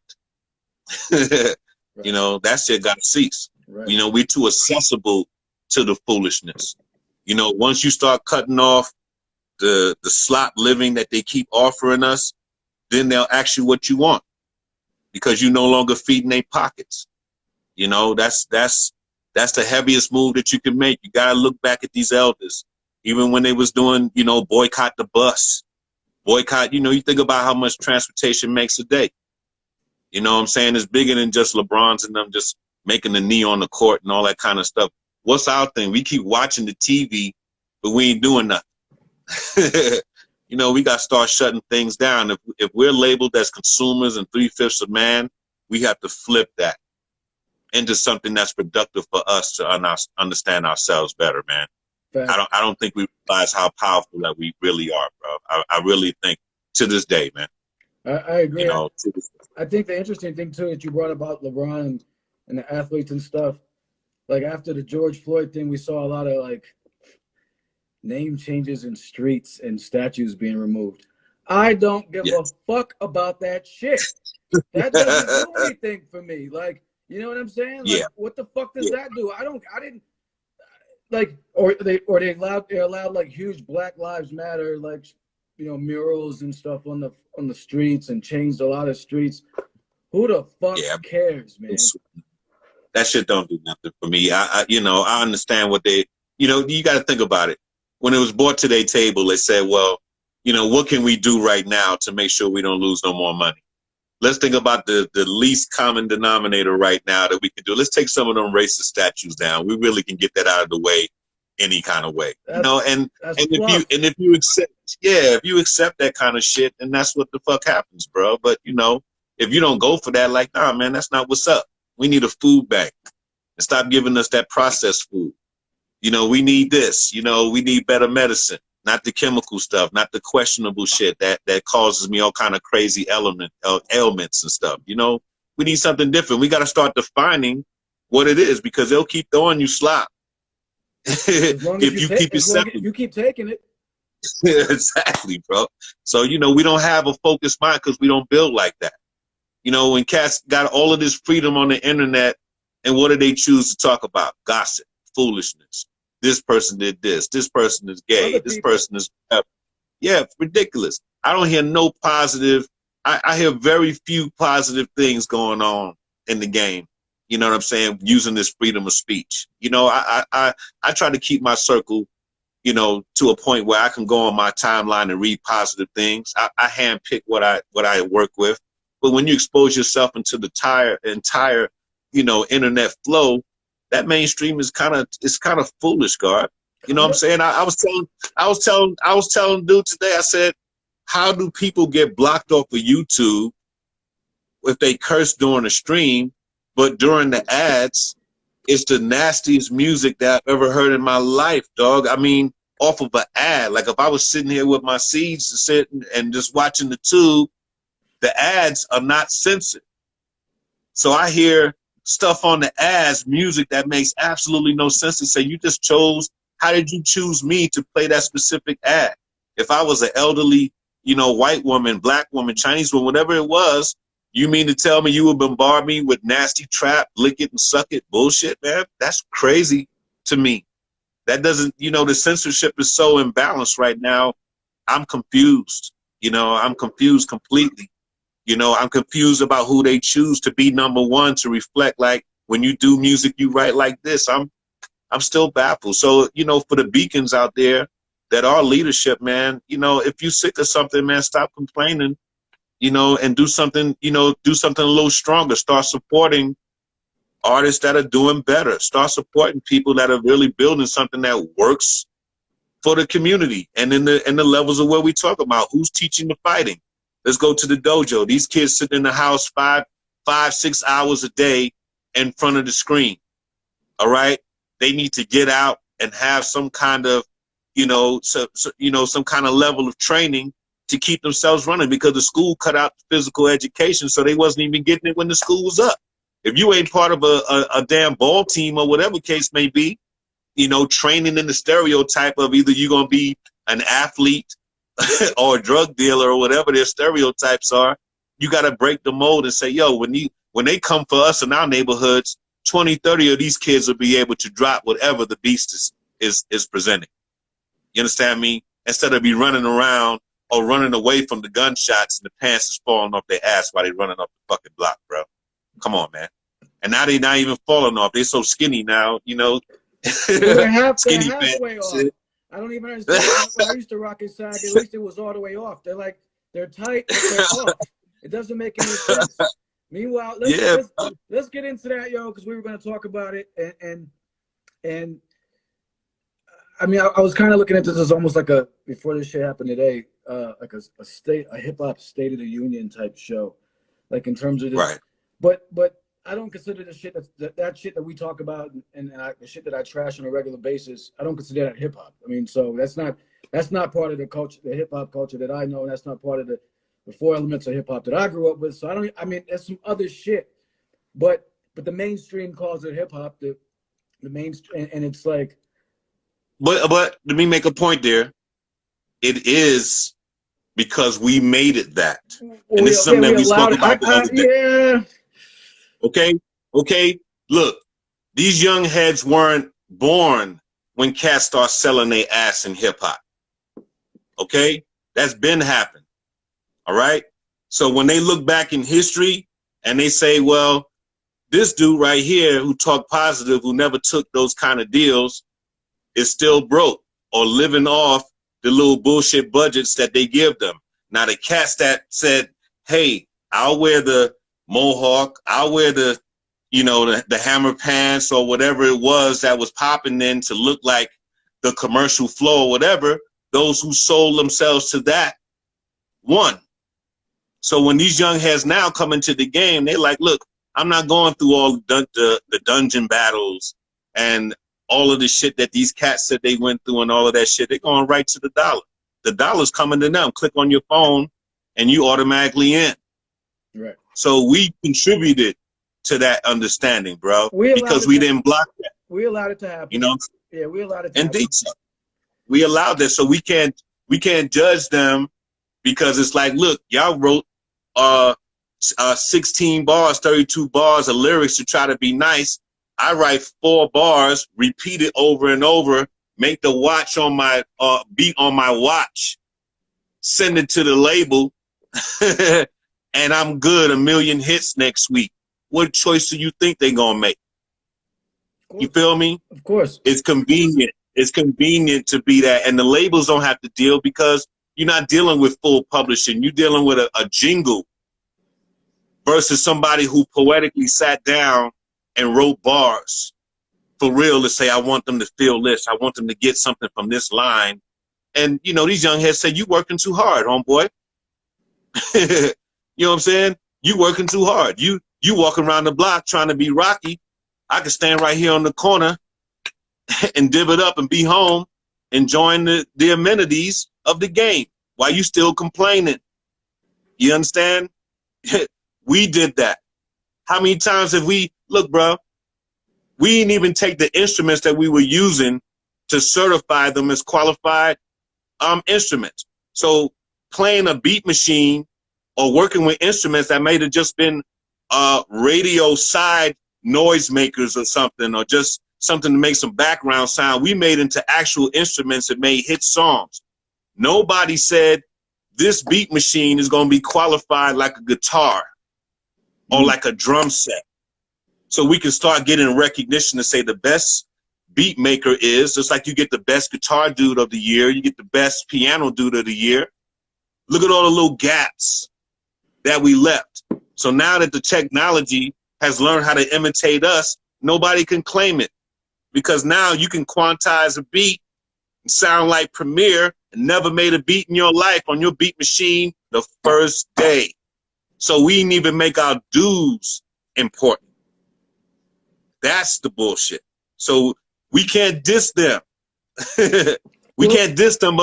Right. You know, that shit got to cease. Right. You know, we're too accessible to the foolishness. You know, once you start cutting off the slop living that they keep offering us, then they'll ask you what you want because you no longer feeding their pockets. You know, that's the heaviest move that you can make. You got to look back at these elders, even when they was doing, you know, boycott the bus, boycott, you know, you think about how much transportation makes a day. You know what I'm saying? It's bigger than just LeBron's and them just making the knee on the court and all that kind of stuff. What's our thing? We keep watching the TV, but we ain't doing nothing. You know, we got to start shutting things down. If we're labeled as consumers and 3/5 of man, we have to flip that into something that's productive for us to understand ourselves better, man. Facts. I don't think we realize how powerful that we really are, bro. I really think to this day, man. I agree. You know, I think the interesting thing too that you brought about LeBron and the athletes and stuff, like after the George Floyd thing, we saw a lot of like name changes in streets and statues being removed. I don't give a fuck about that shit. That doesn't do anything for me. Like, you know what I'm saying? Like, what the fuck does that do? I didn't like, or they allowed like huge Black Lives Matter, like, you know, murals and stuff on the streets and changed a lot of streets. Who the fuck cares, man? That shit don't do nothing for me. You know, I understand what they, you know, you got to think about it. When it was brought to their table, they said, well, you know, what can we do right now to make sure we don't lose no more money? Let's think about the least common denominator right now that we can do. Let's take some of them racist statues down. We really can get that out of the way any kind of way. You know, and if you accept, if you accept that kind of shit, then that's what the fuck happens, bro. But you know, if you don't go for that, like, nah, man, that's not what's up. We need a food bank and stop giving us that processed food. You know, we need this. You know, we need better medicine, not the chemical stuff, not the questionable shit that causes me all kind of crazy ailments and stuff. You know, we need something different. We got to start defining what it is because they'll keep throwing you slop. If you keep taking it. Exactly, bro. So, you know, we don't have a focused mind because we don't build like that. You know, when cats got all of this freedom on the internet, and what do they choose to talk about? Gossip, foolishness. This person did this. This person is gay. This person is. Yeah, ridiculous. I don't hear no positive. I hear very few positive things going on in the game. You know what I'm saying? Using this freedom of speech. You know, I try to keep my circle, you know, to a point where I can go on my timeline and read positive things. I handpick what I work with. But when you expose yourself into the entire, you know, internet flow, that mainstream is kind of foolish, God. You know what I'm saying? I was telling dude today, I said, how do people get blocked off of YouTube if they curse during the stream, but during the ads, it's the nastiest music that I've ever heard in my life, dog. I mean, off of an ad. Like if I was sitting here with my seeds and sitting and just watching the tube, the ads are not censored. So I hear stuff on the ads, music that makes absolutely no sense, to say, you just chose, how did you choose me to play that specific ad? If I was an elderly, you know, white woman, black woman, Chinese woman, whatever it was, you mean to tell me you would bombard me with nasty trap, lick it and suck it bullshit, man? That's crazy to me. That doesn't, you know, the censorship is so imbalanced right now. I'm confused. You know, I'm confused completely. You know, I'm confused about who they choose to be number one, to reflect, like, when you do music, you write like this. I'm still baffled. So, you know, for the beacons out there that are leadership, man, you know, if you're sick of something, man, stop complaining, you know, and do something, you know, do something a little stronger. Start supporting artists that are doing better. Start supporting people that are really building something that works for the community. And in the levels of where we talk about, who's teaching the fighting? Let's go to the dojo. These kids sit in the house 6 hours a day in front of the screen. All right. They need to get out and have some kind of, you know, some kind of level of training to keep themselves running, because the school cut out physical education, so they wasn't even getting it when the school was up. If you ain't part of a damn ball team or whatever case may be, you know, training in the stereotype of either you're going to be an athlete or a drug dealer or whatever their stereotypes are, you got to break the mold and say, yo, when they come for us in our neighborhoods, 20, 30 of these kids will be able to drop whatever the beast is presenting. You understand me? Instead of be running around or running away from the gunshots and the pants is falling off their ass while they running up the fucking block, bro. Come on, man. And now they not even falling off. They're so skinny now, you know. Well, they're skinny halfway pants. off. I don't even understand. When I used to rock and sag, at least it was all the way off. They're tight, but they're off. It doesn't make any sense. Meanwhile, let's get into that, yo, because we were going to talk about it. And I mean, I was kind of looking at this as almost like before this shit happened today, like a hip hop State of the Union type show, like in terms of this. Right. But I don't consider the shit that shit that we talk about and the shit that I trash on a regular basis. I don't consider that hip hop. I mean, so that's not part of the culture, the hip hop culture that I know. And that's not part of the four elements of hip hop that I grew up with. So I mean, there's some other shit, but the mainstream calls it hip hop. The mainstream, and it's like. But let me make a point there. It is because we made it that. And this is something that we spoke about the other day. Yeah. Okay. Look, these young heads weren't born when cats start selling their ass in hip hop. Okay? That's been happening. All right? So when they look back in history and they say, well, this dude right here who talked positive, who never took those kind of deals, is still broke or living off the little bullshit budgets that they give them. Now the cats that said, hey, I'll wear the mohawk, I'll wear the hammer pants or whatever it was that was popping then to look like the commercial flow or whatever, those who sold themselves to that won. So when these young heads now come into the game, they like, look, I'm not going through all the dungeon battles and all of the shit that these cats said they went through and all of that shit. They're going right to the dollar. The dollar's coming to them. Click on your phone and you automatically in. Right. So we contributed to that understanding, bro, because we didn't block that. We allowed it to happen. You know? Yeah, we allowed it to happen. And we allowed that. So we can't judge them because it's like, look, y'all wrote 16 bars, 32 bars of lyrics to try to be nice. I write 4 bars, repeat it over and over, make the watch on my beat on my watch send it to the label, and I'm good, 1 million hits next week. What choice do you think they're gonna make? You feel me? Of course. It's convenient. It's convenient to be that, and the labels don't have to deal because you're not dealing with full publishing. You're dealing with a jingle versus somebody who poetically sat down and wrote bars for real to say, I want them to feel this. I want them to get something from this line. And, you know, these young heads say, you working too hard, homeboy. You know what I'm saying? You working too hard. You walk around the block trying to be Rocky. I can stand right here on the corner and div it up and be home enjoying the amenities of the game while you still complaining. You understand? We did that. How many times have we, look, bro, we didn't even take the instruments that we were using to certify them as qualified instruments. So playing a beat machine or working with instruments that may have just been radio side noisemakers or something, or just something to make some background sound, we made into actual instruments that made hit songs. Nobody said this beat machine is going to be qualified like a guitar or like a drum set. So we can start getting recognition to say the best beat maker is, just like you get the best guitar dude of the year, you get the best piano dude of the year. Look at all the little gaps that we left. So now that the technology has learned how to imitate us, nobody can claim it. Because now you can quantize a beat and sound like Premier and never made a beat in your life on your beat machine the first day. So we didn't even make our dues important. That's the bullshit. So we can't diss them. We can't diss them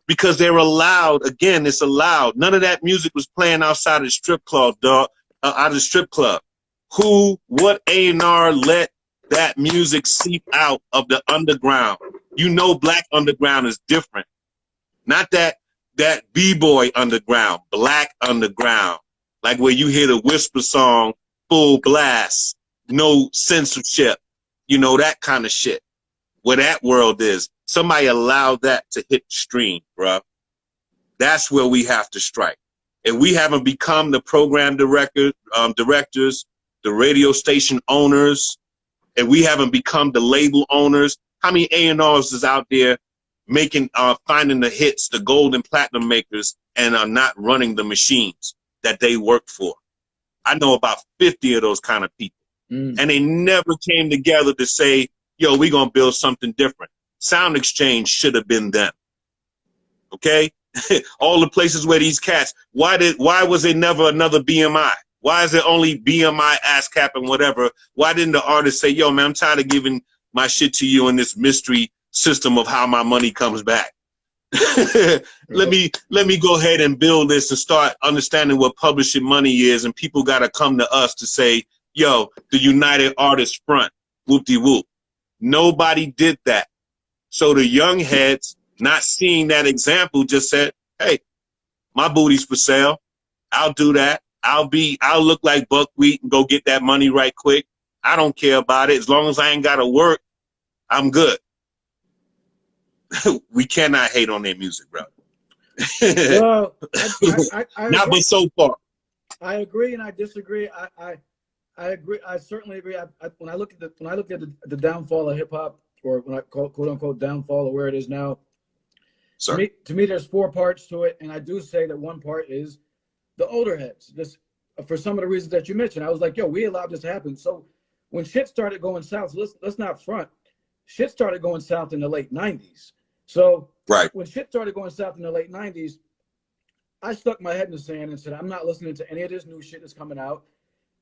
because they're allowed. Again, it's allowed. None of that music was playing outside of the strip club, dog. Out of the strip club. What A&R let that music seep out of the underground? You know, black underground is different. Not that B-boy underground, black underground. Like where you hear the whisper song, full blast, no censorship, you know, that kind of shit. Where that world is. Somebody allowed that to hit the stream, bruh. That's where we have to strike. If we haven't become the program directors, the radio station owners, if we haven't become the label owners, how many A&Rs is out there making, finding the hits, the gold and platinum makers, and are not running the machines that they work for? I know about 50 of those kind of people. And they never came together to say, yo, we're going to build something different. Sound Exchange should have been them. Okay? All the places where these cats, why was there never another BMI? Why is it only BMI, ASCAP, and whatever? Why didn't the artist say, yo, man, I'm tired of giving my shit to you in this mystery system of how my money comes back? Let me go ahead and build this and start understanding what publishing money is, and people got to come to us to say, yo, the United Artists Front, whoop-de-whoop. Nobody did that. So the young heads, not seeing that example, just said, hey, my booty's for sale. I'll do that. I'll look like buckwheat and go get that money right quick. I don't care about it. As long as I ain't got to work, I'm good. We cannot hate on their music, bro. Well, I not but so far. I agree and I disagree. I agree. I certainly agree. When I look at the downfall of hip hop, or when I quote unquote downfall of where it is now, to me, there's 4 parts to it, and I do say that one part is the older heads. Just for some of the reasons that you mentioned, I was like, yo, we allowed this to happen. So when shit started going south, let's not front. Shit started going south in the late 90s. So when shit started going south in the late 90s, I stuck my head in the sand and said, I'm not listening to any of this new shit that's coming out.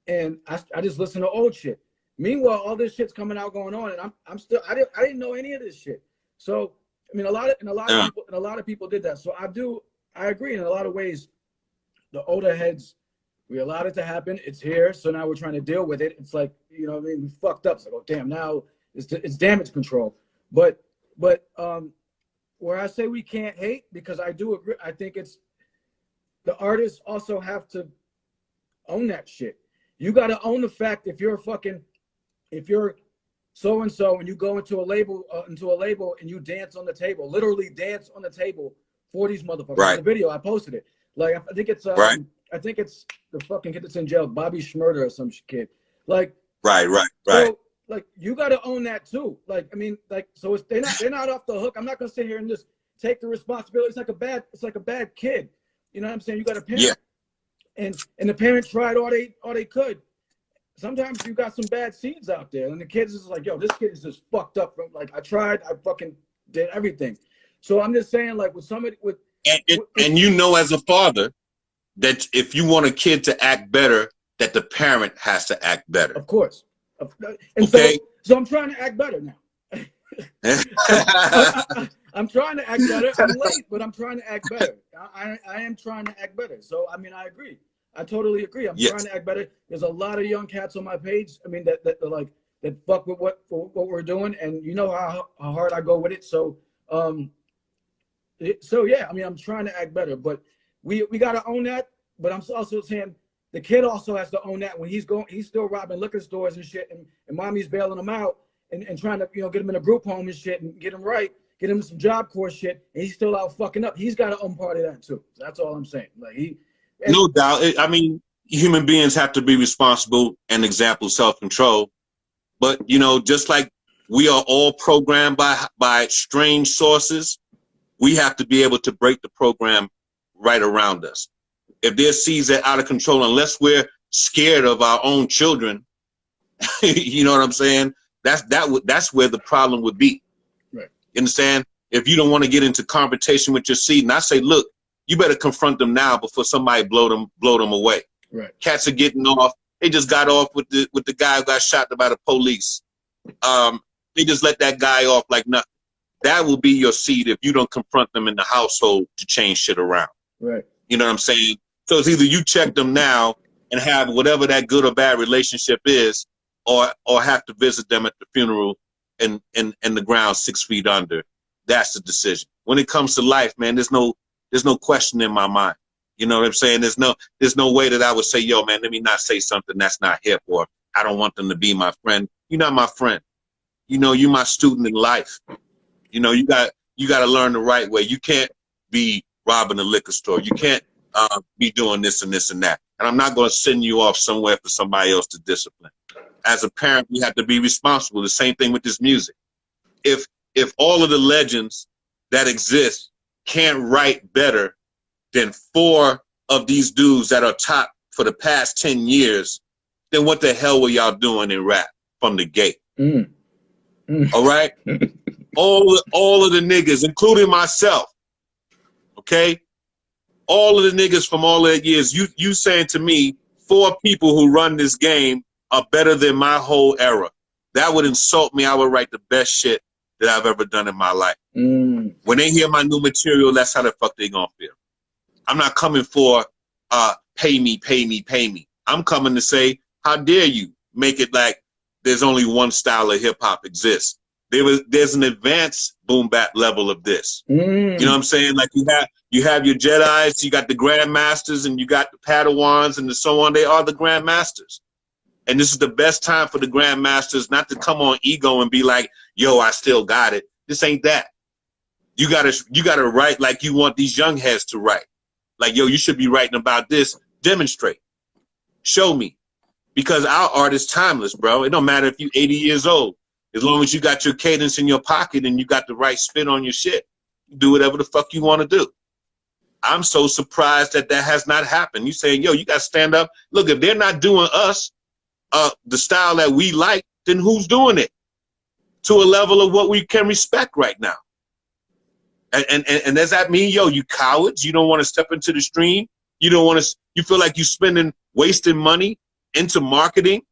And I just listen to old shit. Meanwhile, all this shit's coming out going on, and I didn't know any of this shit. So I mean, a lot of people did that. So I agree in a lot of ways. The older heads, we allowed it to happen. It's here, so now we're trying to deal with it. It's like, you know what I mean? We fucked up. It's like, oh damn, now it's damage control. But where I say we can't hate, because I do agree. I think it's the artists also have to own that shit. You got to own the fact if you're so and so and you go into a label and you dance on the table, literally dance on the table for these motherfuckers. Right. The video, I posted it. Like, I think it's Right. I think it's the fucking kid that's in jail, Bobby Schmurder or some kid. Like, Right. so, like, you got to own that too. Like, I mean, like, so they're not off the hook. I'm not gonna sit here and just take the responsibility. It's like a bad kid. You know what I'm saying? You got a parent, and the parent tried all they could. Sometimes you got some bad seeds out there, and the kids is like, yo, this kid is just fucked up. Like, I tried, I fucking did everything. So I'm just saying, like, with somebody with and you know, as a father, that if you want a kid to act better, that the parent has to act better. Of course. And okay. So I'm trying to act better now. I'm trying to act better. I'm late, but I'm trying to act better. I am trying to act better. So, I mean, I agree. I totally agree. I'm trying to act better. There's a lot of young cats on my page. I mean, that fuck with what we're doing, and you know how hard I go with it. So, yeah. I mean, I'm trying to act better, but we got to own that. But I'm also saying the kid also has to own that when he's still robbing liquor stores and shit, and mommy's bailing him out and trying to get him in a group home and shit and get him right, get him some Job Corps shit, and he's still out fucking up. He's got to own part of that too. So that's all I'm saying. Like no doubt. I mean, human beings have to be responsible and example self-control. But just like we are all programmed by strange sources, we have to be able to break the program right around us. If there's seeds that are out of control, unless we're scared of our own children, you know what I'm saying? That's where the problem would be. Right. You understand? If you don't want to get into confrontation with your seed, and I say, look, you better confront them now before somebody blow them away. Right. Cats are getting off. They just got off with the guy who got shot by the police. They just let that guy off like nothing. That will be your seed if you don't confront them in the household to change shit around. Right. You know what I'm saying? So it's either you check them now and have whatever that good or bad relationship is, or have to visit them at the funeral in the ground 6 feet under. That's the decision. When it comes to life, man, there's no question in my mind. You know what I'm saying? There's no way that I would say, yo, man, let me not say something that's not hip, or I don't want them to be my friend. You're not my friend. You're my student in life. You got to learn the right way. You can't be robbing a liquor store. You can't be doing this and this and that. And I'm not going to send you off somewhere for somebody else to discipline. As a parent, we have to be responsible. The same thing with this music. If all of the legends that exist can't write better than 4 of these dudes that are top for the past 10 years, then what the hell were y'all doing in rap from the gate? All right? all of the niggas, including myself, okay? All of the niggas from all of that years, you saying to me 4 people who run this game are better than my whole era. That would insult me. I would write the best shit that I've ever done in my life. When they hear my new material, that's how the fuck they gonna feel. I'm not coming for pay me. I'm coming to say, how dare you make it like there's only one style of hip hop exists. There's an advanced boom bap level of this. You know what I'm saying? Like you have your Jedis, you got the Grandmasters, and you got the Padawans and so on. They are the Grandmasters. And this is the best time for the Grandmasters not to come on ego and be like, yo, I still got it. This ain't that. You gotta write like you want these young heads to write. Like, yo, you should be writing about this. Demonstrate. Show me. Because our art is timeless, bro. It don't matter if you're 80 years old. As long as you got your cadence in your pocket and you got the right spin on your shit, you do whatever the fuck you want to do. I'm so surprised that has not happened. You saying, yo, you got to stand up. Look, if they're not doing us, the style that we like, then who's doing it? To a level of what we can respect right now. And does that mean, yo, you cowards? You don't want to step into the stream? You don't want to, you feel like you're wasting money into marketing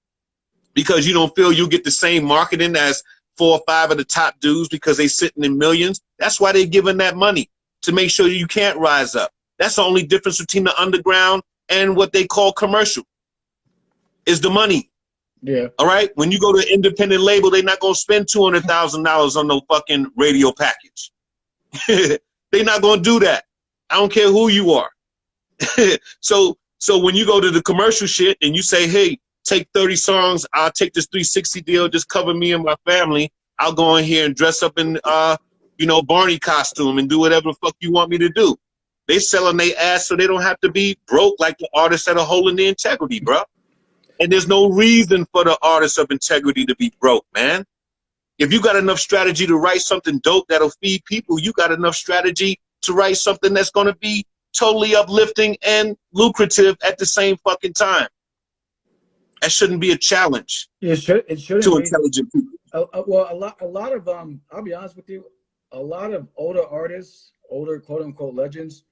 because you don't feel you'll get the same marketing as 4 or 5 of the top dudes because they sitting in millions? That's why they're giving that money, to make sure you can't rise up. That's the only difference between the underground and what they call commercial, is the money. Yeah. All right? When you go to an independent label, they're not going to spend $200,000 on no fucking radio package. They're not going to do that. I don't care who you are. So when you go to the commercial shit and you say, hey, take 30 songs, I'll take this 360 deal, just cover me and my family. I'll go in here and dress up in Barney costume and do whatever the fuck you want me to do. They selling their ass so they don't have to be broke like the artists that are holding the integrity, bro. And there's no reason for the artists of integrity to be broke, man. If you got enough strategy to write something dope that'll feed people, you got enough strategy to write something that's going to be totally uplifting and lucrative at the same fucking time. That shouldn't be a challenge. It shouldn't to be. Intelligent people. Well, a lot of I'll be honest with you, a lot of older artists, older quote unquote legends,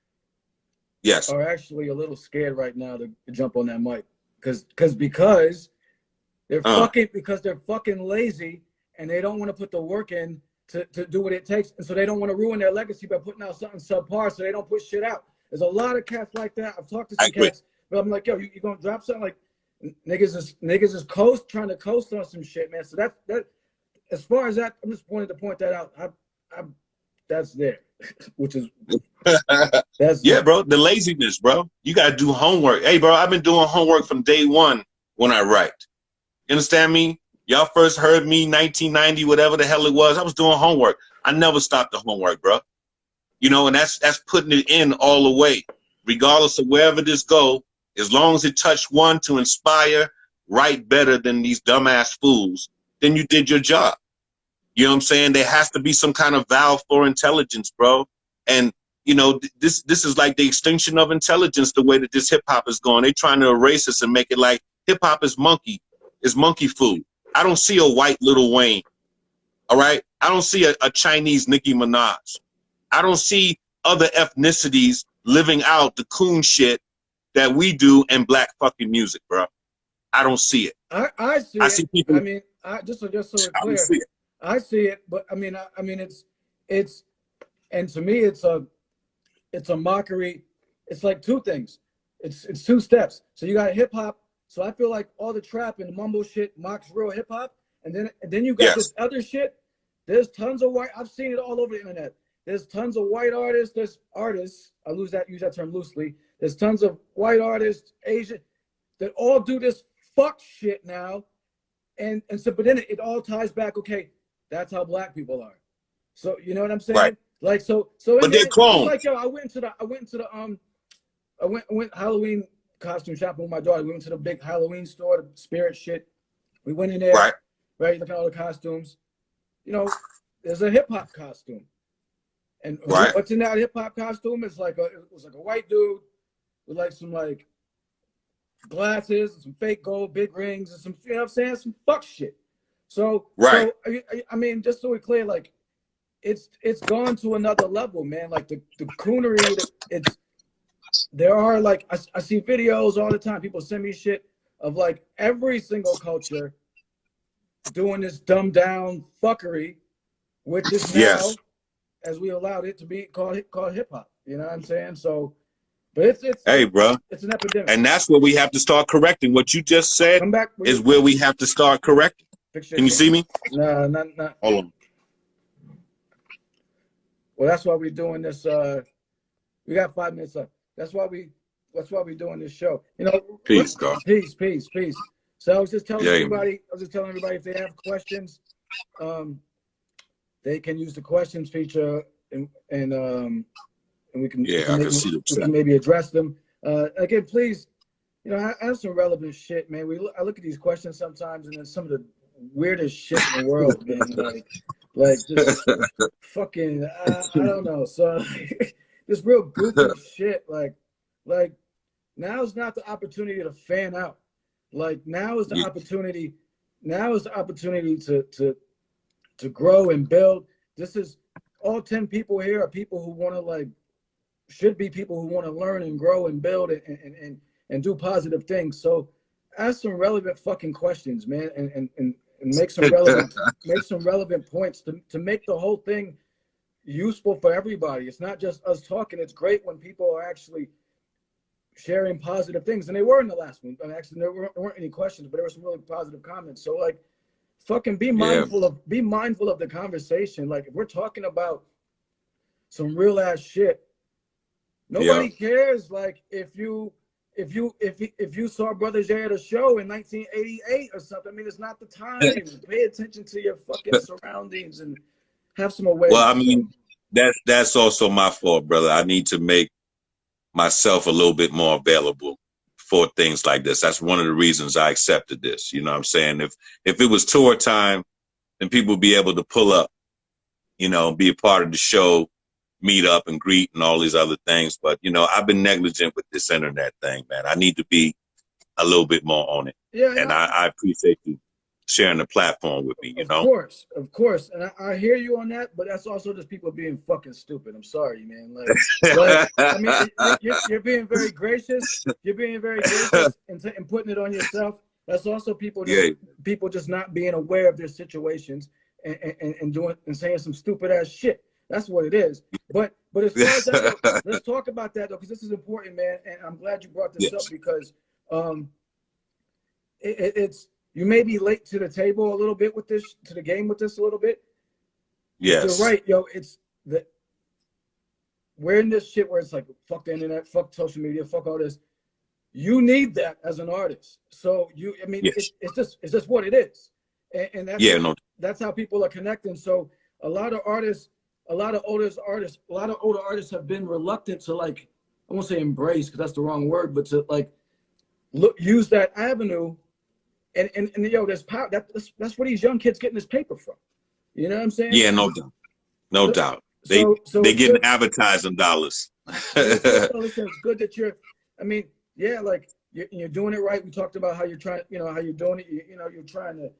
yes, are actually a little scared right now to jump on that mic because they're fucking lazy and they don't want to put the work in to do what it takes, and so they don't want to ruin their legacy by putting out something subpar, so they don't put shit out. There's a lot of cats like that. I've talked to some cats, but I'm like, yo, you gonna drop something like niggas is trying to coast on some shit, man. So that as far as that, I'm just wanted to point that out. That's there, which is that's yeah, bro. The laziness, bro. You gotta do homework. Hey, bro, I've been doing homework from day one when I write. You understand me? Y'all first heard me 1990, whatever the hell it was. I was doing homework. I never stopped the homework, bro. And that's putting it in all the way, regardless of wherever this go. As long as it touched one to inspire, write better than these dumbass fools, then you did your job. You know what I'm saying? There has to be some kind of valve for intelligence, bro. And this is like the extinction of intelligence. The way that this hip hop is going, they trying to erase us and make it like hip hop is monkey food. I don't see a white Lil Wayne. All right, I don't see a Chinese Nicki Minaj. I don't see other ethnicities living out the coon shit that we do in black fucking music, bro. I don't see it. I see I it. see people. I mean, just so it's clear, I see it. But I mean, it's, and to me, it's a mockery. It's like two things. It's two steps. So you got hip hop. So I feel like all the trap and the mumble shit mocks real hip hop, and then you got this other shit. There's tons of white. I've seen it all over the internet. There's tons of white artists. There's artists. I use that term loosely. There's tons of white artists, Asian, that all do this fuck shit now, and so but then it all ties back. Okay, that's how black people are. So you know what I'm saying? Right. Like so. But they're clones. Like yo, I went Halloween costume shopping with my daughter. We went to the big Halloween store, the spirit shit. We went in there, right? Look at all the costumes. There's a hip hop costume, and what's in that hip hop costume? It was like a white dude with like some like glasses and some fake gold, big rings, and some, you know what I'm saying, some fuck shit. So I mean, just so we're clear, like it's gone to another level, man. Like the coonery, there are like I see videos all the time. People send me shit of like every single culture doing this dumbed down fuckery, which is now, as we allowed it to be called hip hop. You know what I'm saying? So, but it's hey, bro, it's an epidemic, and that's where we have to start correcting. What you just said is where we have to start correcting. Can you see me? No, not. Hold on. Well, that's why we're doing this. We got 5 minutes left. That's why we're doing this show. Peace, God. Peace. So I was just telling everybody if they have questions, they can use the questions feature and we can maybe address them. Again, please, I have some relevant shit, man. I look at these questions sometimes, and then some of the weirdest shit in the world, man. Like just fucking, I don't know. So this real goofy shit. Like now's not the opportunity to fan out. Like now is the opportunity. Now is the opportunity to grow and build. This is all 10 people here are people who want to should be people who want to learn and grow and build and do positive things. So ask some relevant fucking questions, man, and make some relevant points to make the whole thing useful for everybody. It's not just us talking. It's great when people are actually sharing positive things, and they were in the last one. Actually, there weren't any questions, but there were some really positive comments. So fucking be mindful of the conversation. Like if we're talking about some real ass shit, nobody cares. Like if you saw Brother Jay at a show in 1988 or something, I mean, it's not the time. Pay attention to your fucking surroundings and have some Well, I awareness. mean, that's also my fault, brother. I need to make myself a little bit more available for things like this. That's one of the reasons I accepted this. You know what I'm saying? If it was tour time, then people would be able to pull up, you know, be a part of the show, meet up and greet and all these other things. But, you know, I've been negligent with this internet thing, man. I need to be a little bit more on it. Yeah, And I appreciate you sharing the platform with me, you know? of course. And I hear you on that, but that's also just people being fucking stupid. I'm sorry, man. I mean, you're being very gracious. You're being very gracious and putting it on yourself. That's also people just not being aware of their situations and doing and saying some stupid ass shit. That's what it is. But as far as that goes, let's talk about that though, because this is important, man. And I'm glad you brought this up because it's you may be late to the table a little bit with this, to the game with this a little bit. Yes. But you're right, yo. We're in this shit where it's like, fuck the internet, fuck social media, fuck all this. You need that as an artist. So it's just what it is. And that's how people are connecting. So a lot of older artists have been reluctant to, like, I won't say embrace because that's the wrong word, but to like use that avenue. And yo, there's power. That's where these young kids getting this paper from. You know what I'm saying? Yeah, no doubt. No doubt. They getting advertising dollars. Listen, it's good that you're, I mean, yeah, like you're doing it right. We talked about how you're trying, you know, how you're doing it. You're trying to,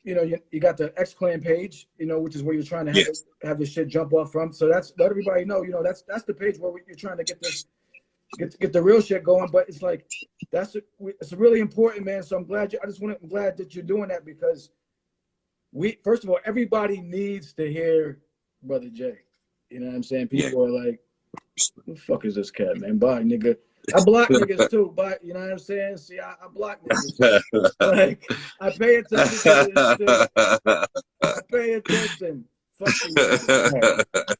you got the X-Clan page, which is where you're trying to have this shit jump off from. So let everybody know, that's the page where you're trying to get the real shit going. But it's like, it's really important, man. So I'm glad that you're doing that because first of all, everybody needs to hear Brother Jay. You know what I'm saying? People are like, who the fuck is this cat, man? Bye, nigga. I block niggas too, but you know what I'm saying? See, I block niggas. Like, I pay attention to this too. I pay attention. Fuck you.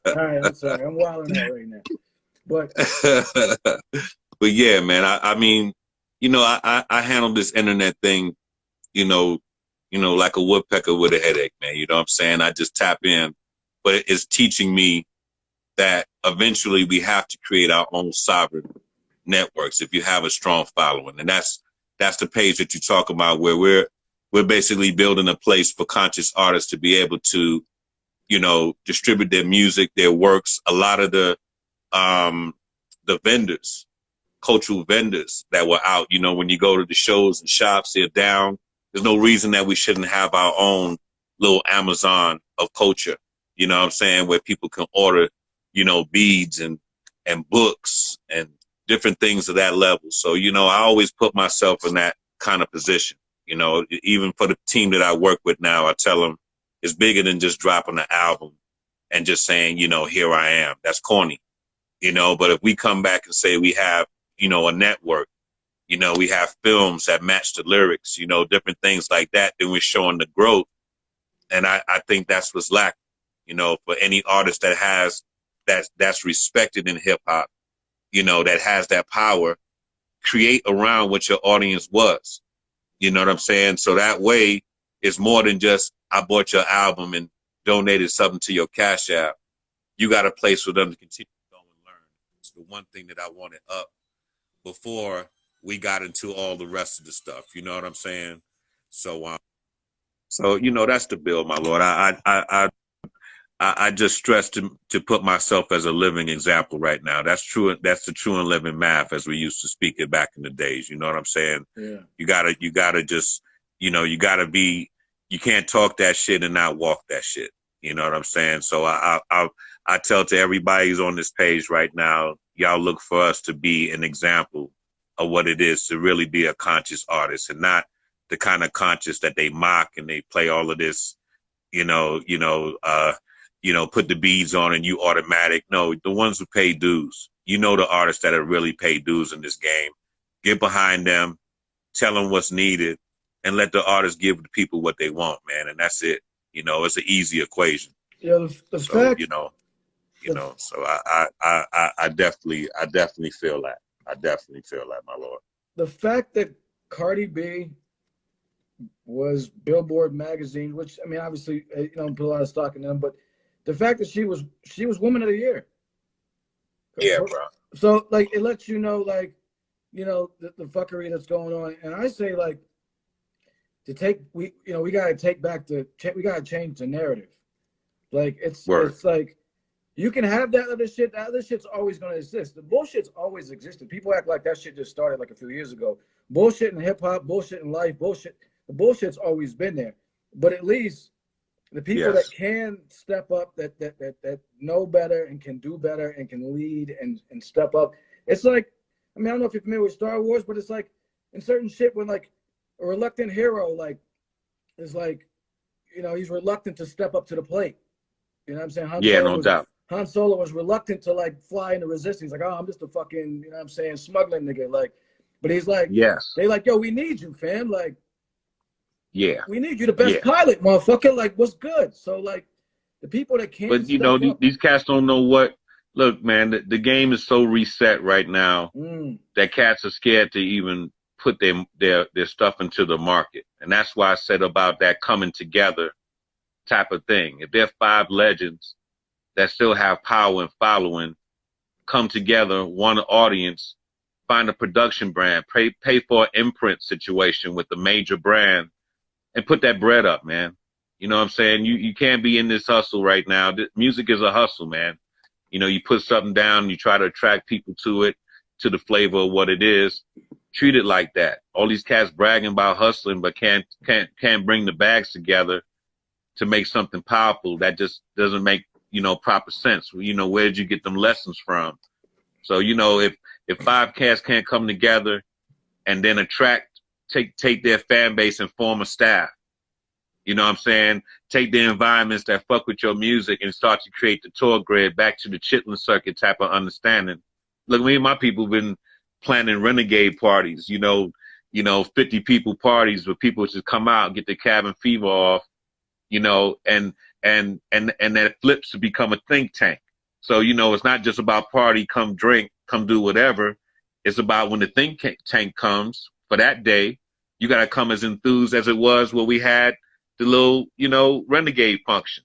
All right, I'm sorry. I'm wilding out right now. But yeah, man, I mean, I handle this internet thing, like a woodpecker with a headache, man. You know what I'm saying? I just tap in, but it's teaching me that eventually we have to create our own sovereign networks if you have a strong following. And that's the page that you talk about where we're basically building a place for conscious artists to be able to, distribute their music, their works. A lot of the vendors, cultural vendors that were out, when you go to the shows and shops, they're down. There's no reason that we shouldn't have our own little Amazon of culture, you know what I'm saying, where people can order, beads and books and different things of that level. So, I always put myself in that kind of position, even for the team that I work with now, I tell them it's bigger than just dropping an album and just saying, here I am. That's corny, but if we come back and say we have, a network, we have films that match the lyrics, different things like that, then we're showing the growth. And I think that's what's lacking, for any artist that has that's respected in hip hop, that has that power, create around what your audience was. You know what I'm saying? So that way it's more than just, I bought your album and donated something to your Cash App. You got a place for them to continue to go and learn. It's the one thing that I wanted up before we got into all the rest of the stuff. You know what I'm saying? So, that's the bill, my lord. I just stress to put myself as a living example right now. That's true. That's the true and living math as we used to speak it back in the days. You know what I'm saying? Yeah. You gotta just, you gotta be, you can't talk that shit and not walk that shit. You know what I'm saying? So I tell to everybody who's on this page right now, y'all look for us to be an example of what it is to really be a conscious artist and not the kind of conscious that they mock and they play all of this, put the beads on and you automatic. No, the ones who pay dues, the artists that have really paid dues in this game, get behind them, tell them what's needed, and let the artists give the people what they want, man. And that's it. It's an easy equation. Yeah, the fact, so I definitely feel that. I definitely feel that, my lord. The fact that Cardi B was Billboard magazine, which, I mean, obviously, put a lot of stock in them, but the fact that she was Woman of the Year. Yeah, bro. So like it lets you know, like, you know, the fuckery that's going on. And I say, like, we gotta take back we gotta change the narrative. Like it's like you can have that other shit. That other shit's always gonna exist. The bullshit's always existed. People act like that shit just started like a few years ago. Bullshit in hip hop, bullshit in life, bullshit. The bullshit's always been there. But at least the people that can step up, that know better and can do better and can lead and step up. It's like, I mean, I don't know if you're familiar with Star Wars, but it's like in certain shit when like a reluctant hero like is like, you know, he's reluctant to step up to the plate. You know what I'm saying? Han Solo was reluctant to like fly in the resistance. He's like, oh, I'm just a fucking, you know what I'm saying, smuggling nigga. Like, but he's like, they like, yo, we need you, fam. Like, we need you, the best pilot, motherfucker. Like, what's good? So like, the people that can't. But you know, these cats don't know what. Look, man, the game is so reset right now that cats are scared to even put their stuff into the market, and that's why I said about that coming together type of thing. If there are 5 legends that still have power and following, come together, one audience, find a production brand, pay for an imprint situation with a major brand, and put that bread up, man. You know what I'm saying? You can't be in this hustle right now. Music is a hustle, man. You know, you put something down, you try to attract people to it, to the flavor of what it is. Treat it like that. All these cats bragging about hustling, but can't bring the bags together to make something powerful. That just doesn't make, you know, proper sense. You know, where did you get them lessons from? So, you know, if 5 cats can't come together and then take their fan base and form a staff, you know what I'm saying? Take the environments that fuck with your music and start to create the tour grid back to the Chitlin circuit type of understanding. Look, me and my people have been planning renegade parties, you know, 50 people parties where people just come out, get their cabin fever off, you know, and that flips to become a think tank. So, you know, it's not just about party, come drink, come do whatever. It's about when the think tank comes for that day, you got to come as enthused as it was when we had the little, you know, renegade function.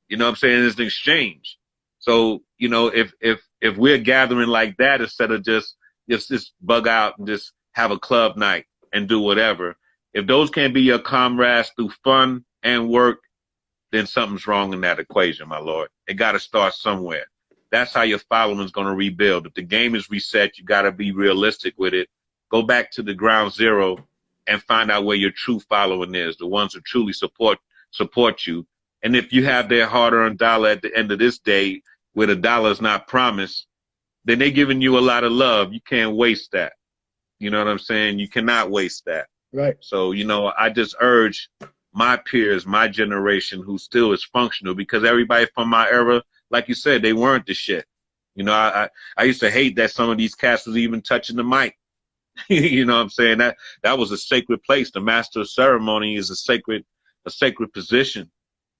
You know what I'm saying? It's an exchange. So, you know, if we're gathering like that instead of just bug out and just have a club night and do whatever, if those can't be your comrades through fun and work, then something's wrong in that equation, my lord. It got to start somewhere. That's how your following is going to rebuild. If the game is reset, you got to be realistic with it. Go back to the ground zero and find out where your true following is, the ones who truly support you. And if you have their hard-earned dollar at the end of this day, where the dollar is not promised, then they're giving you a lot of love. You can't waste that. You know what I'm saying? You cannot waste that. Right. So, you know, I just urge my peers, my generation, who still is functional, because everybody from my era, like you said, they weren't the shit. You know, I used to hate that some of these cats was even touching the mic. You know what I'm saying? That was a sacred place. The master of ceremony is a sacred position.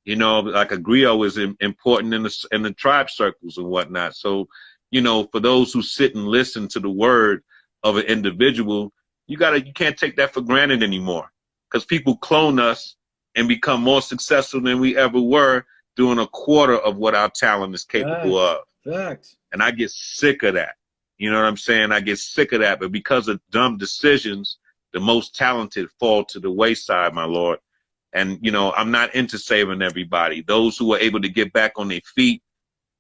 You know, like a griot is important in the tribe circles and whatnot. So, you know, for those who sit and listen to the word of an individual, you can't take that for granted anymore, because people clone us and become more successful than we ever were, doing a quarter of what our talent is capable of. Facts. And I get sick of that. You know what I'm saying? I get sick of that. But because of dumb decisions, the most talented fall to the wayside, my lord. And, you know, I'm not into saving everybody. Those who are able to get back on their feet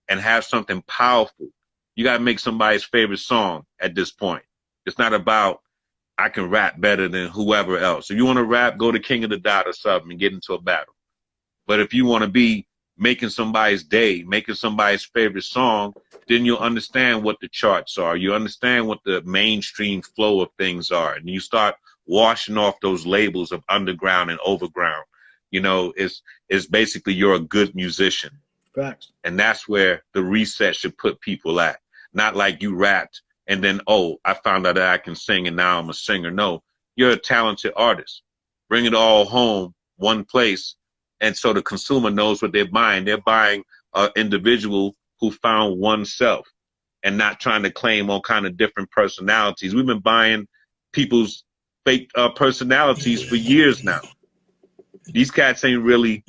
and have something powerful, you got to make somebody's favorite song at this point. It's not about, I can rap better than whoever else. If you want to rap, go to King of the Dot or something and get into a battle. But if you want to be making somebody's day, making somebody's favorite song, then you'll understand what the charts are. You understand what the mainstream flow of things are. And you start washing off those labels of underground and overground. You know, it's basically you're a good musician. Facts. And that's where the reset should put people at. Not like you rapped and then, oh, I found out that I can sing and now I'm a singer. No, you're a talented artist. Bring it all home, one place. And so the consumer knows what they're buying. They're buying an individual who found oneself and not trying to claim all kind of different personalities. We've been buying people's fake personalities for years now. These cats ain't really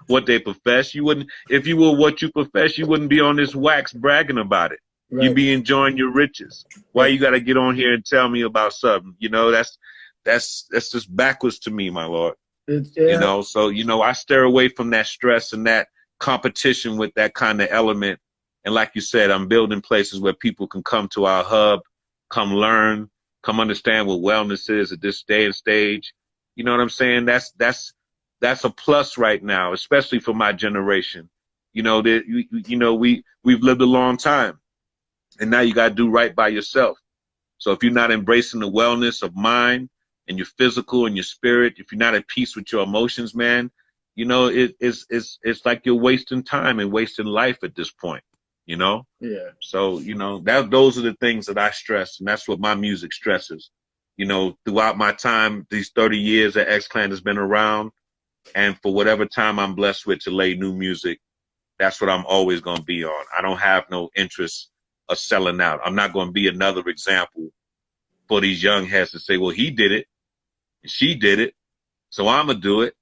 what they profess. You wouldn't, if you were what you profess, you wouldn't be on this wax bragging about it. You'd be enjoying your riches. Why you got to get on here and tell me about something? You know, that's just backwards to me, my Lord. You know, so, you know, I steer away from that stress and that competition with that kind of element. And like you said, I'm building places where people can come to our hub, come learn, come understand what wellness is at this day and stage. You know what I'm saying? That's a plus right now, especially for my generation. You know, we've lived a long time, and now you got to do right by yourself. So if you're not embracing the wellness of mind and your physical and your spirit, if you're not at peace with your emotions, man, you know, it's like you're wasting time and wasting life at this point, you know? Yeah. So, you know, those are the things that I stress, and that's what my music stresses. You know, throughout my time, these 30 years that X-Clan has been around, and for whatever time I'm blessed with to lay new music, that's what I'm always going to be on. I don't have no interest of selling out. I'm not going to be another example for these young heads to say, well, he did it, and she did it, so I'm going to do it.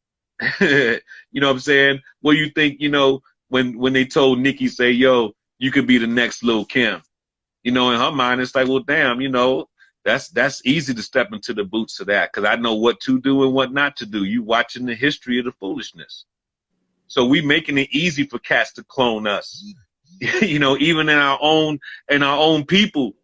You know what I'm saying? Well, you think, you know, when they told Nicki, say, yo, you could be the next Lil' Kim, you know, in her mind, it's like, well, damn, you know, that's easy to step into the boots of that, because I know what to do and what not to do. You watching the history of the foolishness. So we making it easy for cats to clone us, you know, even in our own people.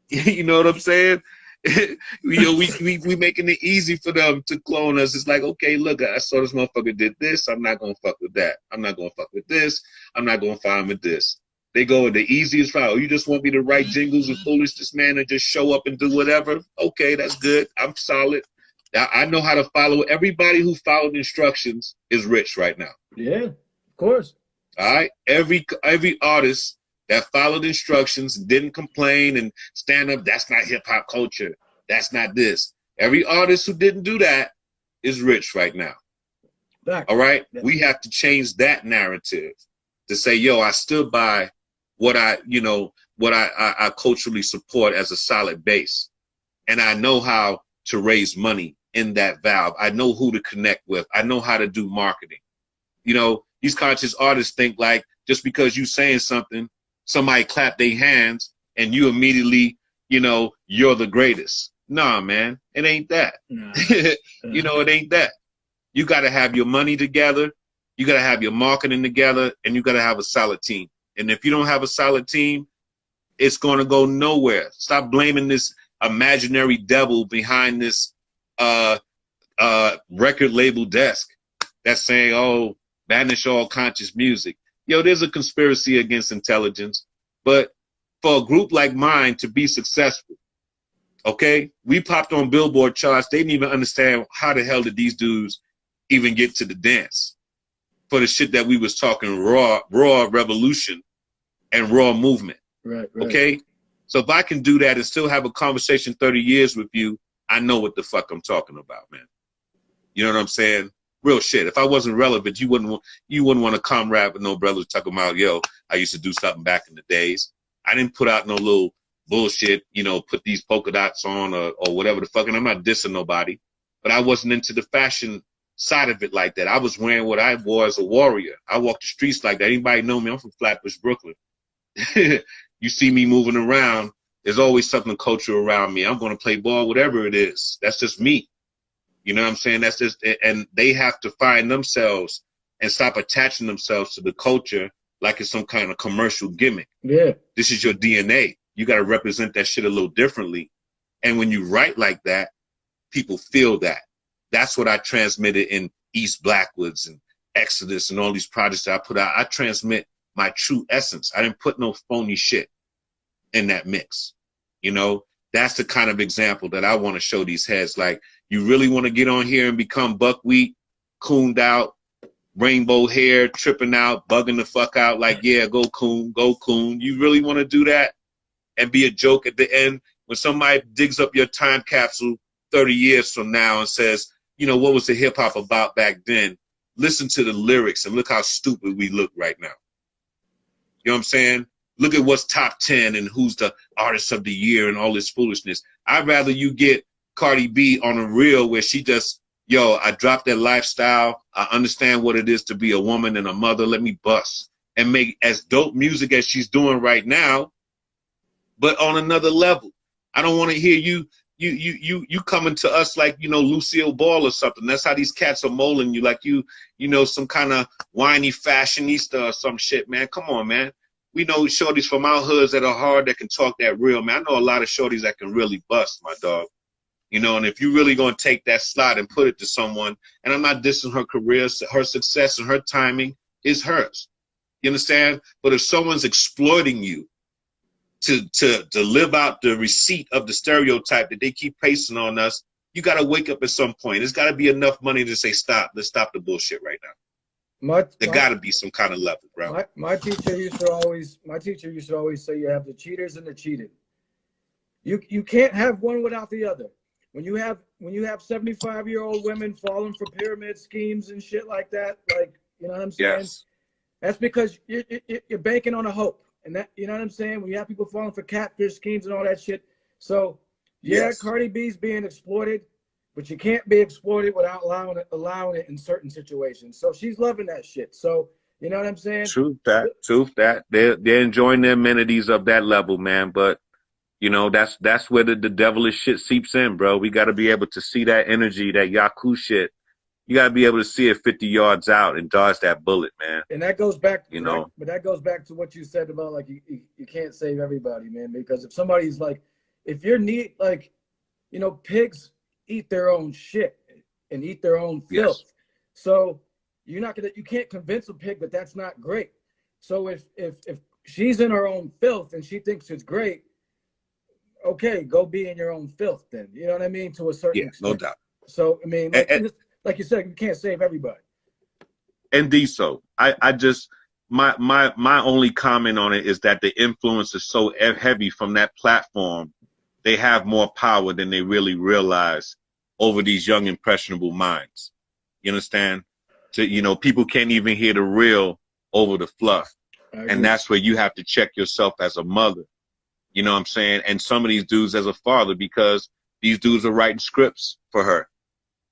You know what I'm saying? You know, we making it easy for them to clone us. It's like, okay, look, I saw this motherfucker did this. I'm not gonna fuck with that. I'm not gonna fuck with this. I'm not gonna find with this. They go with the easiest route. Oh, you just want me to write jingles and foolishness, man, and just show up and do whatever? Okay, that's good. I'm solid. I know how to follow. Everybody who followed instructions is rich right now. Yeah, of course. All right. Every artist that followed instructions and didn't complain and stand up, that's not hip hop culture. That's not this. Every artist who didn't do that is rich right now. All right. Yeah. We have to change that narrative to say, yo, I stood by what I culturally support as a solid base. And I know how to raise money in that valve. I know who to connect with. I know how to do marketing. You know, these conscious artists think like just because you saying something, somebody clap their hands and you immediately, you know, you're the greatest. Nah, man, it ain't that. Nah. You know, it ain't that. You got to have your money together. You got to have your marketing together, and you got to have a solid team. And if you don't have a solid team, it's going to go nowhere. Stop blaming this imaginary devil behind this record label desk that's saying, oh, banish all conscious music. Yo, there's a conspiracy against intelligence. But for a group like mine to be successful, okay, we popped on Billboard charts. They didn't even understand how the hell did these dudes even get to the dance for the shit that we was talking raw revolution and raw movement. Right. Okay? So if I can do that and still have a conversation 30 years with you, I know what the fuck I'm talking about, man. You know what I'm saying? Real shit. If I wasn't relevant, you wouldn't want to comrade with no brothers talking about, yo, I used to do something back in the days. I didn't put out no little bullshit, you know, put these polka dots on or whatever the fuck. And I'm not dissing nobody, but I wasn't into the fashion side of it like that. I was wearing what I wore as a warrior. I walked the streets like that. Anybody know me? I'm from Flatbush, Brooklyn. You see me moving around, there's always something cultural around me. I'm going to play ball, whatever it is. That's just me. You know what I'm saying? That's just, and they have to find themselves and stop attaching themselves to the culture like it's some kind of commercial gimmick. Yeah. This is your DNA. You got to represent that shit a little differently. And when you write like that, people feel that. That's what I transmitted in East Blackwoods and Exodus and all these projects that I put out. I transmit my true essence. I didn't put no phony shit in that mix. You know, that's the kind of example that I want to show these heads. Like, you really want to get on here and become buckwheat, cooned out, rainbow hair, tripping out, bugging the fuck out. Like, yeah, go coon, go coon. You really want to do that and be a joke at the end when somebody digs up your time capsule 30 years from now and says, you know, what was the hip hop about back then? Listen to the lyrics and look how stupid we look right now. You know what I'm saying? Look at what's top 10 and who's the artist of the year and all this foolishness. I'd rather you get Cardi B on a reel where she just, yo, I dropped that lifestyle. I understand what it is to be a woman and a mother. Let me bust and make as dope music as she's doing right now, but on another level. I don't want to hear you coming to us like, you know, Lucille Ball or something. That's how these cats are molding you, like you know, some kind of whiny fashionista or some shit, man. Come on, man. We know shorties from our hoods that are hard, that can talk that real, man. I know a lot of shorties that can really bust, my dog. You know, and if you really gonna take that slot and put it to someone, and I'm not dissing her career, her success and her timing is hers. You understand? But if someone's exploiting you to live out the receipt of the stereotype that they keep pasting on us, you gotta wake up at some point. There's gotta be enough money to say stop. Let's stop the bullshit right now. There gotta be some kind of level, bro. My teacher used to always say you have the cheaters and the cheated. You can't have one without the other. When you have 75-year-old women falling for pyramid schemes and shit like that, like, you know what I'm saying? Yes. That's because you're banking on a hope, and that, you know what I'm saying? When you have people falling for catfish schemes and all that shit. So yeah, yes. Cardi B's being exploited, but you can't be exploited without allowing it in certain situations. So she's loving that shit. So you know what I'm saying? Truth that. They're enjoying the amenities of that level, man. But you know, that's where the devilish shit seeps in, bro. We got to be able to see that energy, that Yaku shit. You got to be able to see it 50 yards out and dodge that bullet, man. And that goes back, you know. But that goes back to what you said about, like, you can't save everybody, man. Because if somebody's like, if you're neat, like, you know, pigs eat their own shit and eat their own filth. Yes. So you can't convince a pig that that's not great. So if she's in her own filth and she thinks it's great, okay, go be in your own filth then. You know what I mean? To a certain extent. No doubt. So, I mean, like you said, you can't save everybody. Indeed so. I just, my only comment on it is that the influence is so heavy from that platform. They have more power than they really realize over these young, impressionable minds. You understand? You know, people can't even hear the real over the fluff. And that's where you have to check yourself as a mother. You know what I'm saying? And some of these dudes as a father, because these dudes are writing scripts for her.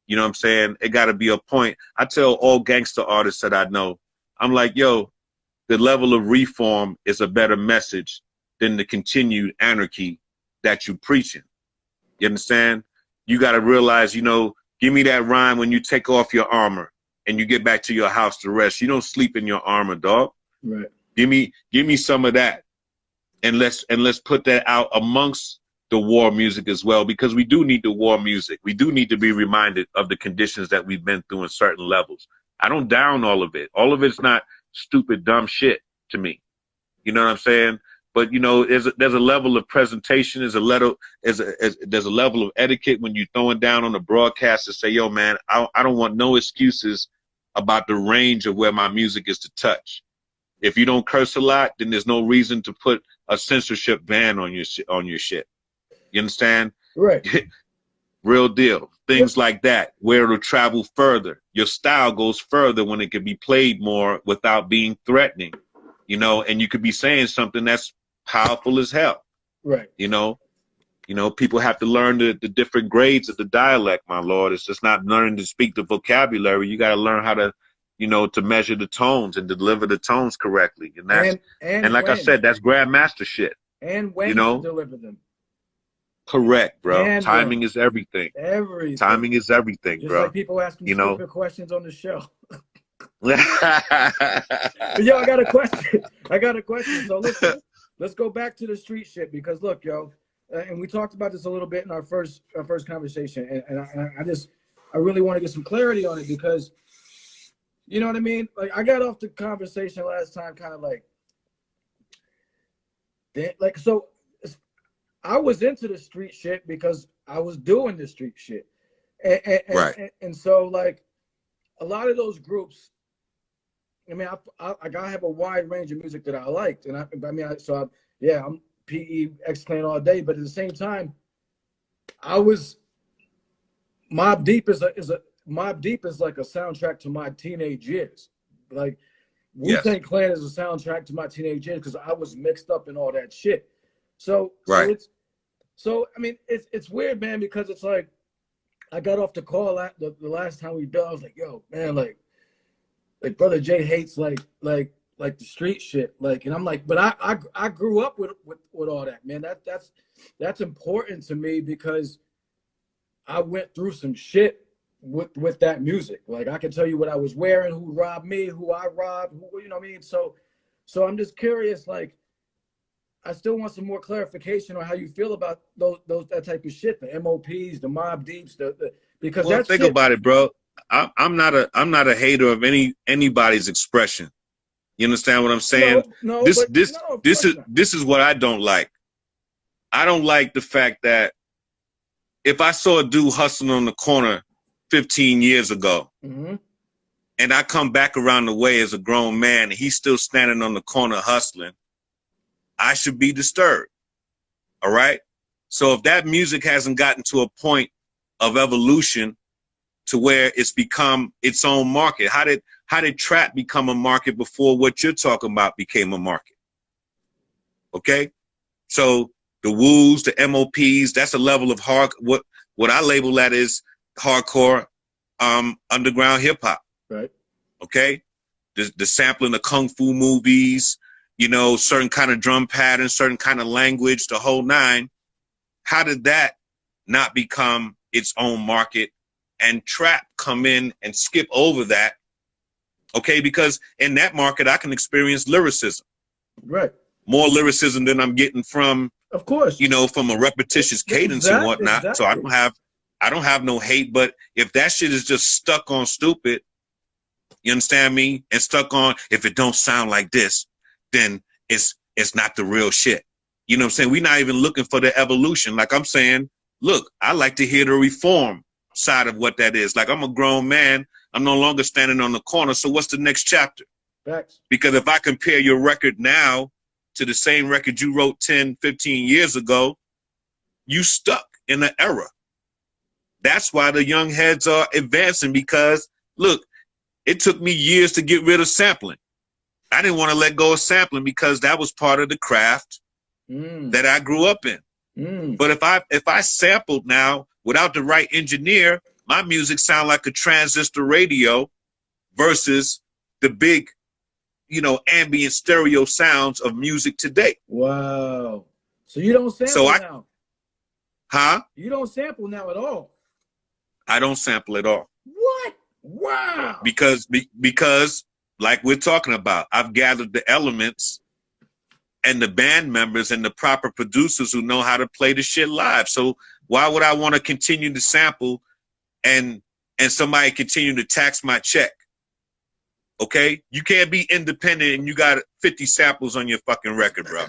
You know what I'm saying? It got to be a point. I tell all gangster artists that I know, I'm like, yo, the level of reform is a better message than the continued anarchy that you preaching. You understand? You got to realize, you know, give me that rhyme when you take off your armor and you get back to your house to rest. You don't sleep in your armor, dog. Right. Give me some of that. And let's put that out amongst the war music as well, because we do need the war music. We do need to be reminded of the conditions that we've been through in certain levels. I don't down all of it. All of it's not stupid, dumb shit to me. You know what I'm saying? But you know, there's a level of presentation, there's a level of etiquette when you're throwing down on the broadcast to say, yo, man, I don't want no excuses about the range of where my music is to touch. If you don't curse a lot, then there's no reason to put a censorship ban on your shit. You understand? Right. Real deal. Things like that, where it'll travel further. Your style goes further when it can be played more without being threatening, you know, and you could be saying something that's powerful as hell. Right. You know, people have to learn the different grades of the dialect, my lord. It's just not learning to speak the vocabulary. You got to learn how to, you know, to measure the tones and deliver the tones correctly. And that's, and like I said, that's grandmaster shit. And when you know, to deliver them. Correct, bro. And timing is everything. Everything. Timing is everything, just bro. Like people asking stupid questions on the show. But yo, I got a question. So listen, let's go back to the street shit, because look, yo, and we talked about this a little bit in our first conversation, and I really want to get some clarity on it, because you know what I mean? Like, I got off the conversation last time kind of like, so I was into the street shit because I was doing the street shit. Right. And so, like, a lot of those groups, I mean, I have a wide range of music that I liked. And I'm PE, X-Clan all day. But at the same time, Mobb Deep is like a soundtrack to my teenage years. Like, Wu-Tang Clan is a soundtrack to my teenage years because I was mixed up in all that shit. So, right. So I mean, it's weird, man, because it's like I got off the call the last time we done. I was like, yo, man, like Brother Jay hates like the street shit. Like, and I'm like, but I grew up with all that, man. That's important to me because I went through some shit with that music. Like, I can tell you what I was wearing, who robbed me, who I robbed, who, you know what I mean? So I'm just curious, like, I still want some more clarification on how you feel about that type of shit, the MOPs, the Mob Deeps, because Well, that think shit, about it, bro. I'm not a hater of anybody's expression. You understand what I'm saying? no, This but this no, of this course is not. this is what I don't like. I don't like the fact that if I saw a dude hustling on the corner 15 years ago, Mm-hmm. and I come back around the way as a grown man, and he's still standing on the corner hustling, I should be disturbed. All right. So if that music hasn't gotten to a point of evolution to where it's become its own market, how did trap become a market before what you're talking about became a market? Okay. So the Woos, the MOPs, that's a level of what I label that is hardcore underground hip hop. Right. Okay. The sampling of kung fu movies, you know, certain kind of drum patterns, certain kind of language, the whole nine. How did that not become its own market and trap come in and skip over that? Okay, because in that market, I can experience lyricism. Right. More lyricism than I'm getting from, Of course, you know, from a repetitious cadence and whatnot. Exactly. So I don't have no hate, but if that shit is just stuck on stupid, you understand me? And stuck on, if it don't sound like this, then it's not the real shit. You know what I'm saying? We're not even looking for the evolution. Like I'm saying, look, I like to hear the reform side of what that is. Like, I'm a grown man. I'm no longer standing on the corner. So what's the next chapter? Facts. Because if I compare your record now to the same record you wrote 10, 15 years ago, you stuck in the era. That's why the young heads are advancing, because look, it took me years to get rid of sampling. I didn't want to let go of sampling because that was part of the craft that I grew up in. But if I sampled now without the right engineer, my music sound like a transistor radio versus the big, you know, ambient stereo sounds of music today. Wow. So you don't sample now? Huh? You don't sample now at all? I don't sample at all. What? Wow. Because like we're talking about, I've gathered the elements and the band members and the proper producers who know how to play the shit live. So why would I want to continue to sample and somebody continue to tax my check? Okay? You can't be independent and you got 50 samples on your fucking record, bro.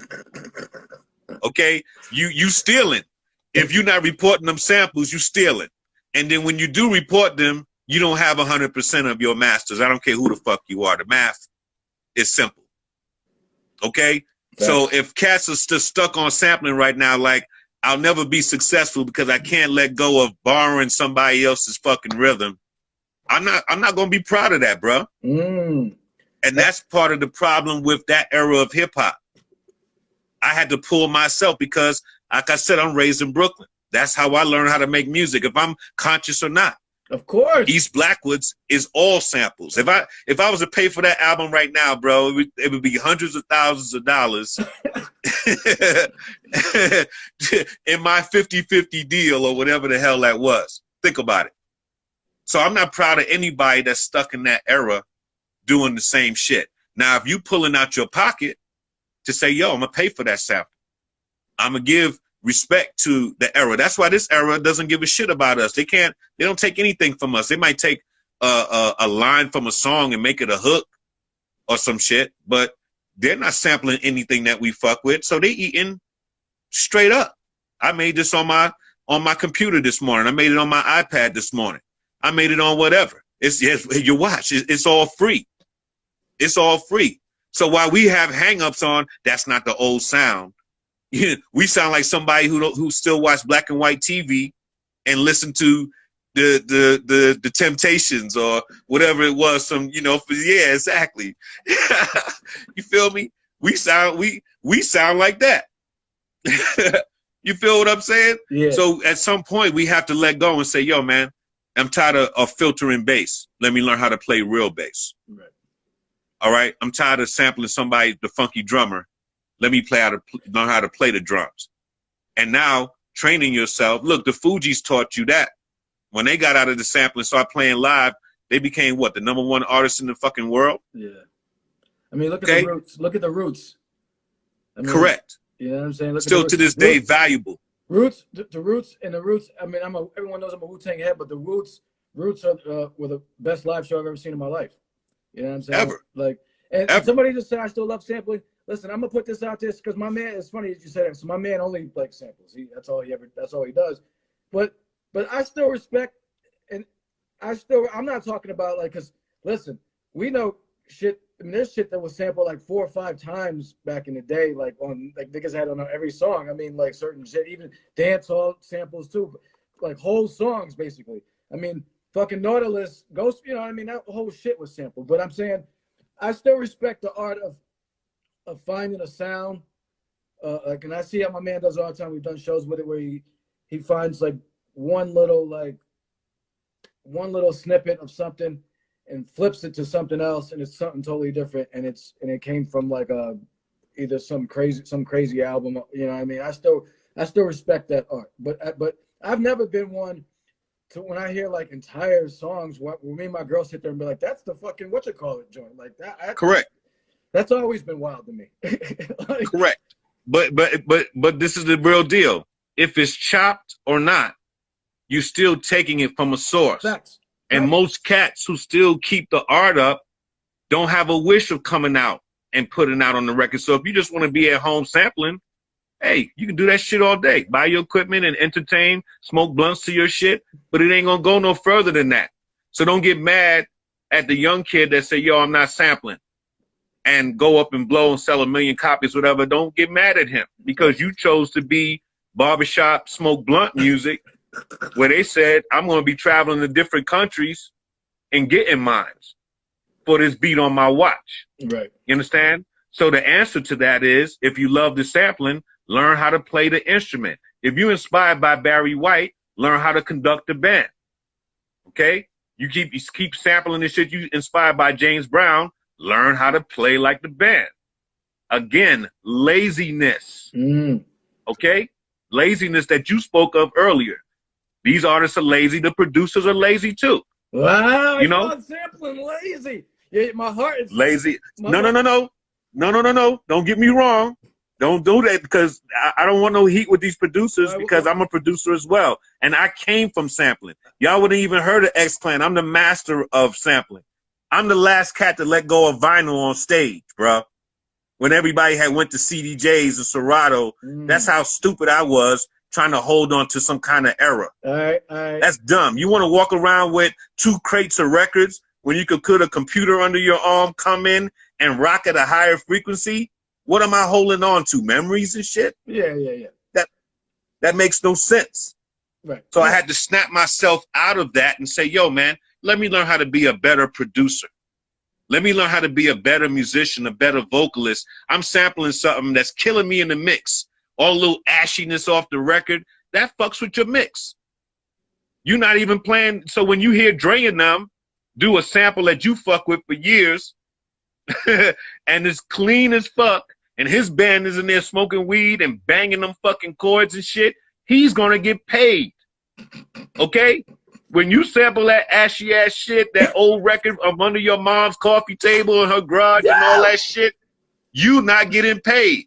Okay? You stealing. If you're not reporting them samples, you stealing. And then when you do report them, you don't have 100% of your masters. I don't care who the fuck you are. The math is simple. Okay? Thanks. So if cats are still stuck on sampling right now, like, I'll never be successful because I can't let go of borrowing somebody else's fucking rhythm, I'm not gonna be proud of that, bro. And that's part of the problem with that era of hip hop. I had to pull myself because, like I said, I'm raised in Brooklyn. That's how I learned how to make music, if I'm conscious or not. Of course. East Blackwoods is all samples. If I was to pay for that album right now, bro, it would be hundreds of thousands of dollars in my 50-50 deal or whatever the hell that was. Think about it. So I'm not proud of anybody that's stuck in that era doing the same shit. Now, if you pulling out your pocket to say, yo, I'm going to pay for that sample, I'm going to give respect to the era. That's why this era doesn't give a shit about us. They don't take anything from us. They might take a line from a song and make it a hook or some shit, but they're not sampling anything that we fuck with. So they eating straight up. I made this on my computer this morning. I made it on my iPad this morning. I made it on whatever. It's you watch. It's all free. It's all free. So while we have hangups on, that's not the old sound. We sound like somebody who still watch black and white TV and listen to the Temptations or whatever it was. Yeah, exactly. You feel me? We sound like that. You feel what I'm saying? Yeah. So at some point we have to let go and say, yo, man, I'm tired of filtering bass. Let me learn how to play real bass. Right. All right. I'm tired of sampling somebody, the funky drummer. Let me learn how to play the drums. And now training yourself. Look, the Fugees taught you that. When they got out of the sample and started playing live, they became what? The #1 artist in the fucking world? Yeah. I mean, look at the roots. Look at the roots. I mean, correct. You know what I'm saying? Look Still at to this day, valuable. Roots, the roots, and the roots. I mean, everyone knows I'm a Wu-Tang head, but the roots were the best live show I've ever seen in my life. You know what I'm saying? Ever. Like, and somebody just said I still love sampling. Listen, I'm gonna put this out there because my man. It's funny that you said that. So my man only likes samples. That's all he does. But I still respect, and I'm not talking about like, because listen, we know shit. I mean, there's shit that was sampled like 4 or 5 times back in the day, like niggas had on every song. I mean, like certain shit, even dancehall samples too, like whole songs basically. I mean, fucking Nautilus, Ghost, you know what I mean? That whole shit was sampled. But I'm saying, I still respect the art of finding a sound. Like, and I see how my man does all the time. We've done shows with it where he finds like one little snippet of something and flips it to something else, and it's something totally different, and it came from like either some crazy album, you know what I mean? I still respect that art, but I've never been one to, when I hear like entire songs, when me and my girl sit there and be like, that's the fucking whatchamacallit joint, like that. Correct. That's always been wild to me. Like, correct. But this is the real deal. If it's chopped or not, you're still taking it from a source. Facts. And most cats who still keep the art up don't have a wish of coming out and putting out on the record. So if you just want to be at home sampling, hey, you can do that shit all day. Buy your equipment and entertain, smoke blunts to your shit, but it ain't gonna go no further than that. So don't get mad at the young kid that say, yo, I'm not sampling, and go up and blow and sell 1 million copies, whatever. Don't get mad at him because you chose to be barbershop, smoke blunt music, where they said, I'm going to be traveling to different countries and getting mines for this beat on my watch. Right. You understand? So the answer to that is, if you love the sampling, learn how to play the instrument. If you're inspired by Barry White, learn how to conduct the band. Okay? You keep sampling this shit. You inspired by James Brown, learn how to play like the band. Again, laziness. Okay? Laziness that you spoke of earlier. These artists are lazy. The producers are lazy too. Wow, you know, sampling lazy. Yeah, my heart is lazy. No. Don't get me wrong. Don't do that, because I don't want no heat with these producers, because I'm a producer as well, and I came from sampling. Y'all wouldn't even heard of X-Clan. I'm the master of sampling. I'm the last cat to let go of vinyl on stage, bro. When everybody had went to CDJs and Serato, that's how stupid I was, trying to hold on to some kind of era. All right. That's dumb. You want to walk around with 2 crates of records when you could put a computer under your arm, come in and rock at a higher frequency? What am I holding on to? Memories and shit? Yeah. That makes no sense. Right. So I had to snap myself out of that and say, yo, man, let me learn how to be a better producer. Let me learn how to be a better musician, a better vocalist. I'm sampling something that's killing me in the mix. All a little ashiness off the record, that fucks with your mix. You're not even playing. So when you hear Dre and them do a sample that you fuck with for years, and it's clean as fuck, and his band is in there smoking weed and banging them fucking chords and shit, he's gonna get paid. Okay? When you sample that ashy ass shit, that old record of under your mom's coffee table in her garage and all that shit, you not getting paid.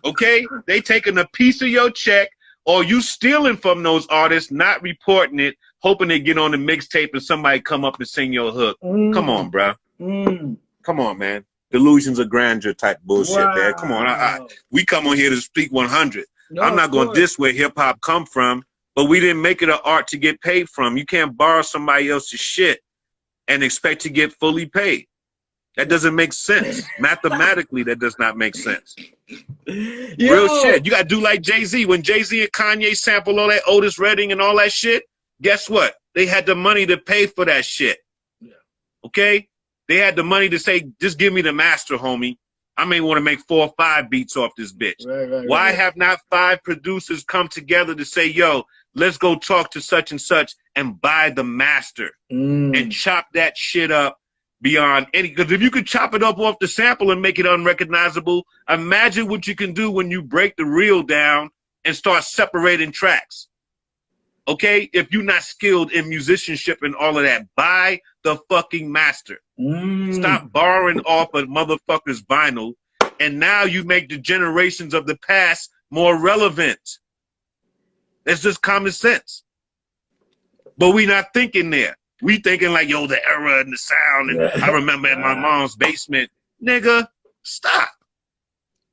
Okay? They taking a piece of your check, or you stealing from those artists, not reporting it, hoping they get on the mixtape and somebody come up and sing your hook. Come on, bro. Come on, man. Delusions of grandeur type bullshit, man. Come on. We come on here to speak 100. No, I'm not going to diss where hip hop come from, but we didn't make it an art to get paid from. You can't borrow somebody else's shit and expect to get fully paid. That doesn't make sense. Mathematically, that does not make sense. Real shit. You got to do like Jay-Z. When Jay-Z and Kanye sampled all that Otis Redding and all that shit, guess what? They had the money to pay for that shit. Okay? They had the money to say, just give me the master, homie. I may want to make 4 or 5 beats off this bitch. Why have not 5 producers come together to say, yo, let's go talk to such and such and buy the master and chop that shit up beyond any, because if you could chop it up off the sample and make it unrecognizable, imagine what you can do when you break the reel down and start separating tracks. Okay? If you're not skilled in musicianship and all of that, buy the fucking master. Stop borrowing off a motherfucker's vinyl, and now you make the generations of the past more relevant. That's just common sense. But we not thinking there. We thinking like, yo, the era and the sound, and I remember in my mom's basement. Nigga, stop.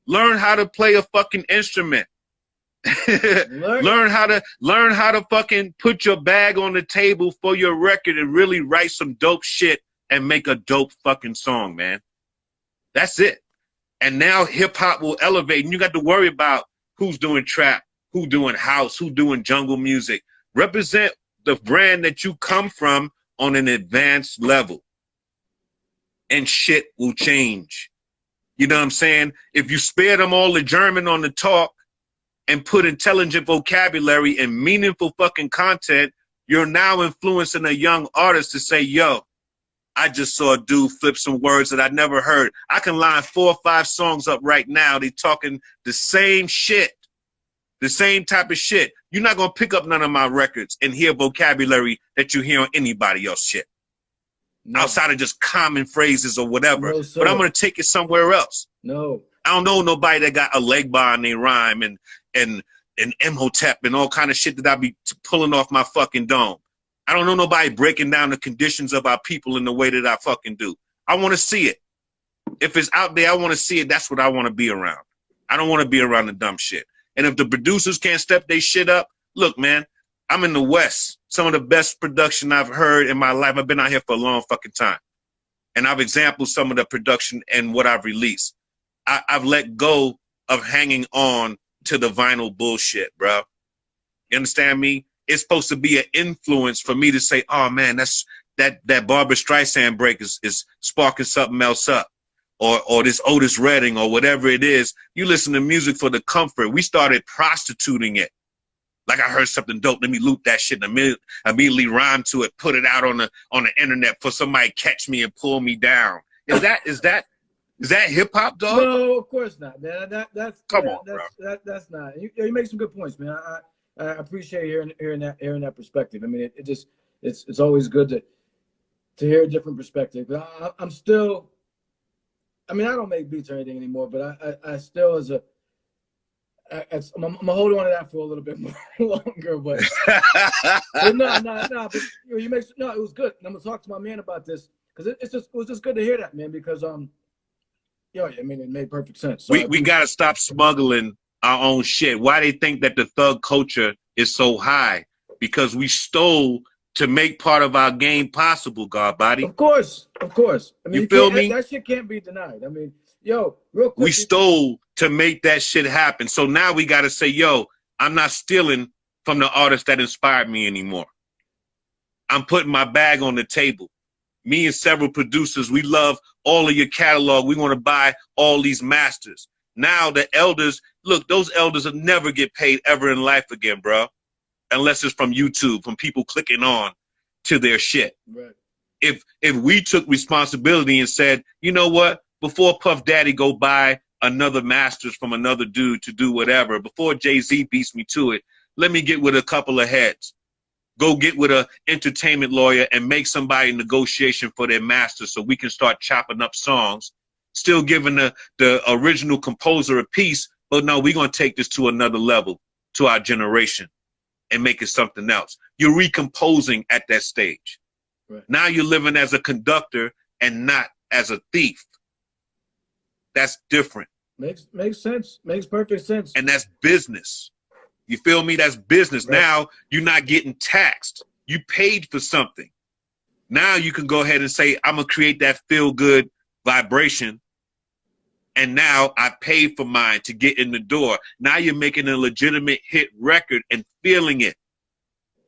Learn how to play a fucking instrument. learn how to fucking put your bag on the table for your record and really write some dope shit and make a dope fucking song, man. That's it. And now hip hop will elevate, and you got to worry about who's doing trap, who doing house, who doing jungle music. Represent the brand that you come from on an advanced level, and shit will change. You know what I'm saying? If you spare them all the German on the talk and put intelligent vocabulary and meaningful fucking content, you're now influencing a young artist to say, yo, I just saw a dude flip some words that I never heard. I can line 4 or 5 songs up right now. They talking the same shit, the same type of shit. You're not going to pick up none of my records and hear vocabulary that you hear on anybody else shit. No. Outside of just common phrases or whatever. No, but I'm going to take it somewhere else. No. I don't know nobody that got a leg bar in their rhyme and Imhotep and all kind of shit that I be pulling off my fucking dome. I don't know nobody breaking down the conditions of our people in the way that I fucking do. I want to see it. If it's out there, I want to see it. That's what I want to be around. I don't want to be around the dumb shit. And if the producers can't step their shit up, look, man, I'm in the West. Some of the best production I've heard in my life. I've been out here for a long fucking time. And I've exampled some of the production and what I've released. I've let go of hanging on to the vinyl bullshit, bro. You understand me? It's supposed to be an influence for me to say, oh man, that Barbra Streisand break is sparking something else up. Or this Otis Redding or whatever it is. You listen to music for the comfort. We started prostituting it. Like I heard something dope, let me loop that shit and immediately rhyme to it, put it out on the internet for somebody to catch me and pull me down. Is that hip hop, dog? No, of course not, man. That's Come on, bro. That's not. You make some good points, man. I appreciate hearing that perspective. I mean, it's always good to hear a different perspective. I'm still. I mean, I don't make beats or anything anymore, but I still I'm gonna hold on to that for a little bit more longer. But no. But you make no. It was good. And I'm gonna talk to my man about this because it was just good to hear that, man. Because I mean, it made perfect sense. So we gotta stop smuggling our own shit. Why they think that the thug culture is so high? Because we stole to make part of our game possible, God body. Of course. I mean, you feel me? That shit can't be denied. I mean, yo, real quick. We stole to make that shit happen. So now we got to say, yo, I'm not stealing from the artist that inspired me anymore. I'm putting my bag on the table. Me and several producers, we love all of your catalog. We want to buy all these masters. Now the elders, look, those elders will never get paid ever in life again, bro. Unless it's from YouTube, from people clicking on to their shit. Right. If we took responsibility and said, you know what, before Puff Daddy go buy another masters from another dude to do whatever, before Jay-Z beats me to it, let me get with a couple of heads. Go get with a entertainment lawyer and make somebody negotiation for their masters so we can start chopping up songs, still giving the original composer a piece, but no, we're going to take this to another level, to our generation, and make it something else. You're recomposing at that stage. Right. Now you're living as a conductor and not as a thief. That's different. Makes sense. Makes perfect sense. And that's business. You feel me? That's business. Right. Now you're not getting taxed. You paid for something. Now you can go ahead and say, I'm going to create that feel-good vibration. And now I paid for mine to get in the door. Now you're making a legitimate hit record and feeling it.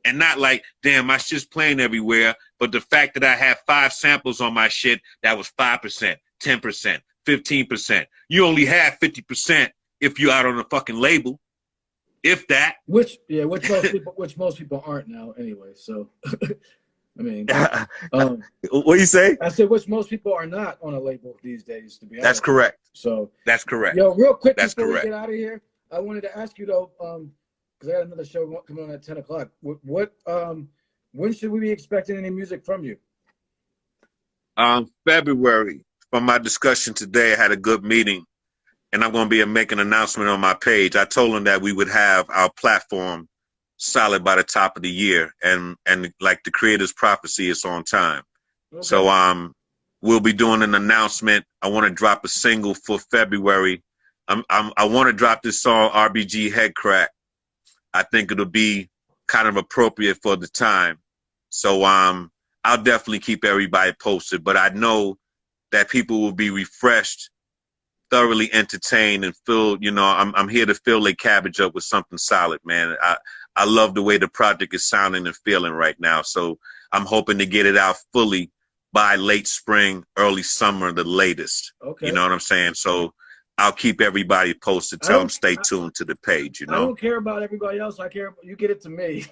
And not like, damn, my shit's playing everywhere. But the fact that I have 5 samples on my shit, that was 5%, 10%, 15%. You only have 50% if you're out on a fucking label, if that. Which most people aren't now anyway. So, I mean, What do you say? I said which most people are not on a label these days, to be honest. That's correct. So that's correct. Yo, real quick That's before correct. we get out of here, I wanted to ask you though, because I got another show coming on at 10 o'clock. When should we be expecting any music from you? February. From my discussion today, I had a good meeting, and I'm going to be making an announcement on my page. I told them that we would have our platform solid by the top of the year, and like the Creator's prophecy, is on time. Okay. So we'll be doing an announcement. I want to drop a single for February. I want to drop this song RBG Head Crack. I think it'll be kind of appropriate for the time. So I'll definitely keep everybody posted, but I know that people will be refreshed, thoroughly entertained, and filled. You know, I'm here to fill their cabbage up with something solid, man. I love the way the project is sounding and feeling right now. So I'm hoping to get it out fully by late spring, early summer, the latest. Okay. You know what I'm saying? So I'll keep everybody posted. Tell them stay tuned to the page, you know? I don't care about everybody else. I care you get it to me.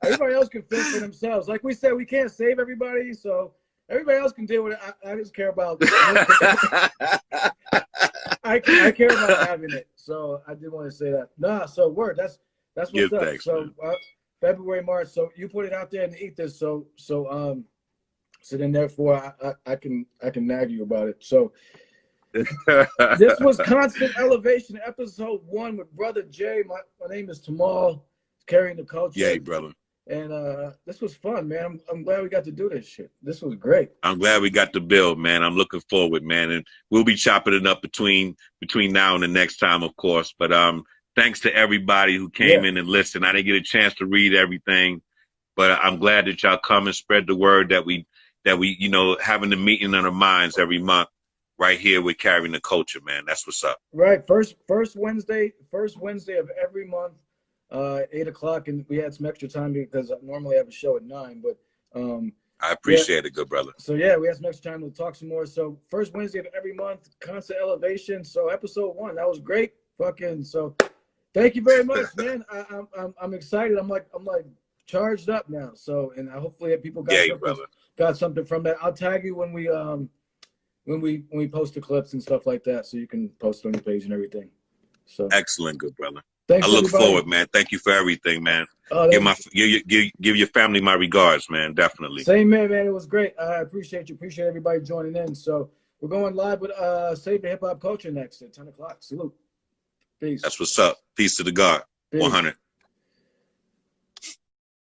Everybody else can fend for themselves. Like we said, we can't save everybody, so everybody else can deal with it. I just care about I care about having it. So I did want to say that. Nah, so word, that's what's up. Thanks, so February, March. So you put it out there in the ether. So then therefore I can nag you about it. So this was Constant Elevation, episode 1 with Brother Jay. My name is Tamal, carrying the culture. Yay, brother. And this was fun, man. I'm glad we got to do this shit. This was great. I'm glad we got to build, man. I'm looking forward, man. And we'll be chopping it up between now and the next time, of course. But thanks to everybody who came in and listened. I didn't get a chance to read everything, but I'm glad that y'all come and spread the word that we, you know, having the meeting in our minds every month right here with Carrying the Culture, man. That's what's up. Right. First Wednesday of every month, 8 o'clock, and we had some extra time because I normally have a show at 9, but I appreciate it, good brother. So yeah, we had some extra time to talk some more. So first Wednesday of every month, Constant Elevation. So episode 1, that was great. So thank you very much, man. I'm excited. I'm like charged up now. So, and hopefully people got something from that. I'll tag you when we post the clips and stuff like that, so you can post on your page and everything. So excellent, good brother. Thanks, I look forward, man. Thank you for everything, man. Give your family my regards, man. Definitely. Same, man. It was great. I appreciate you. Appreciate everybody joining in. So we're going live with Save the Hip Hop Culture next at 10 o'clock. Salute. Peace. That's what's up. Peace to the God. Peace. 100.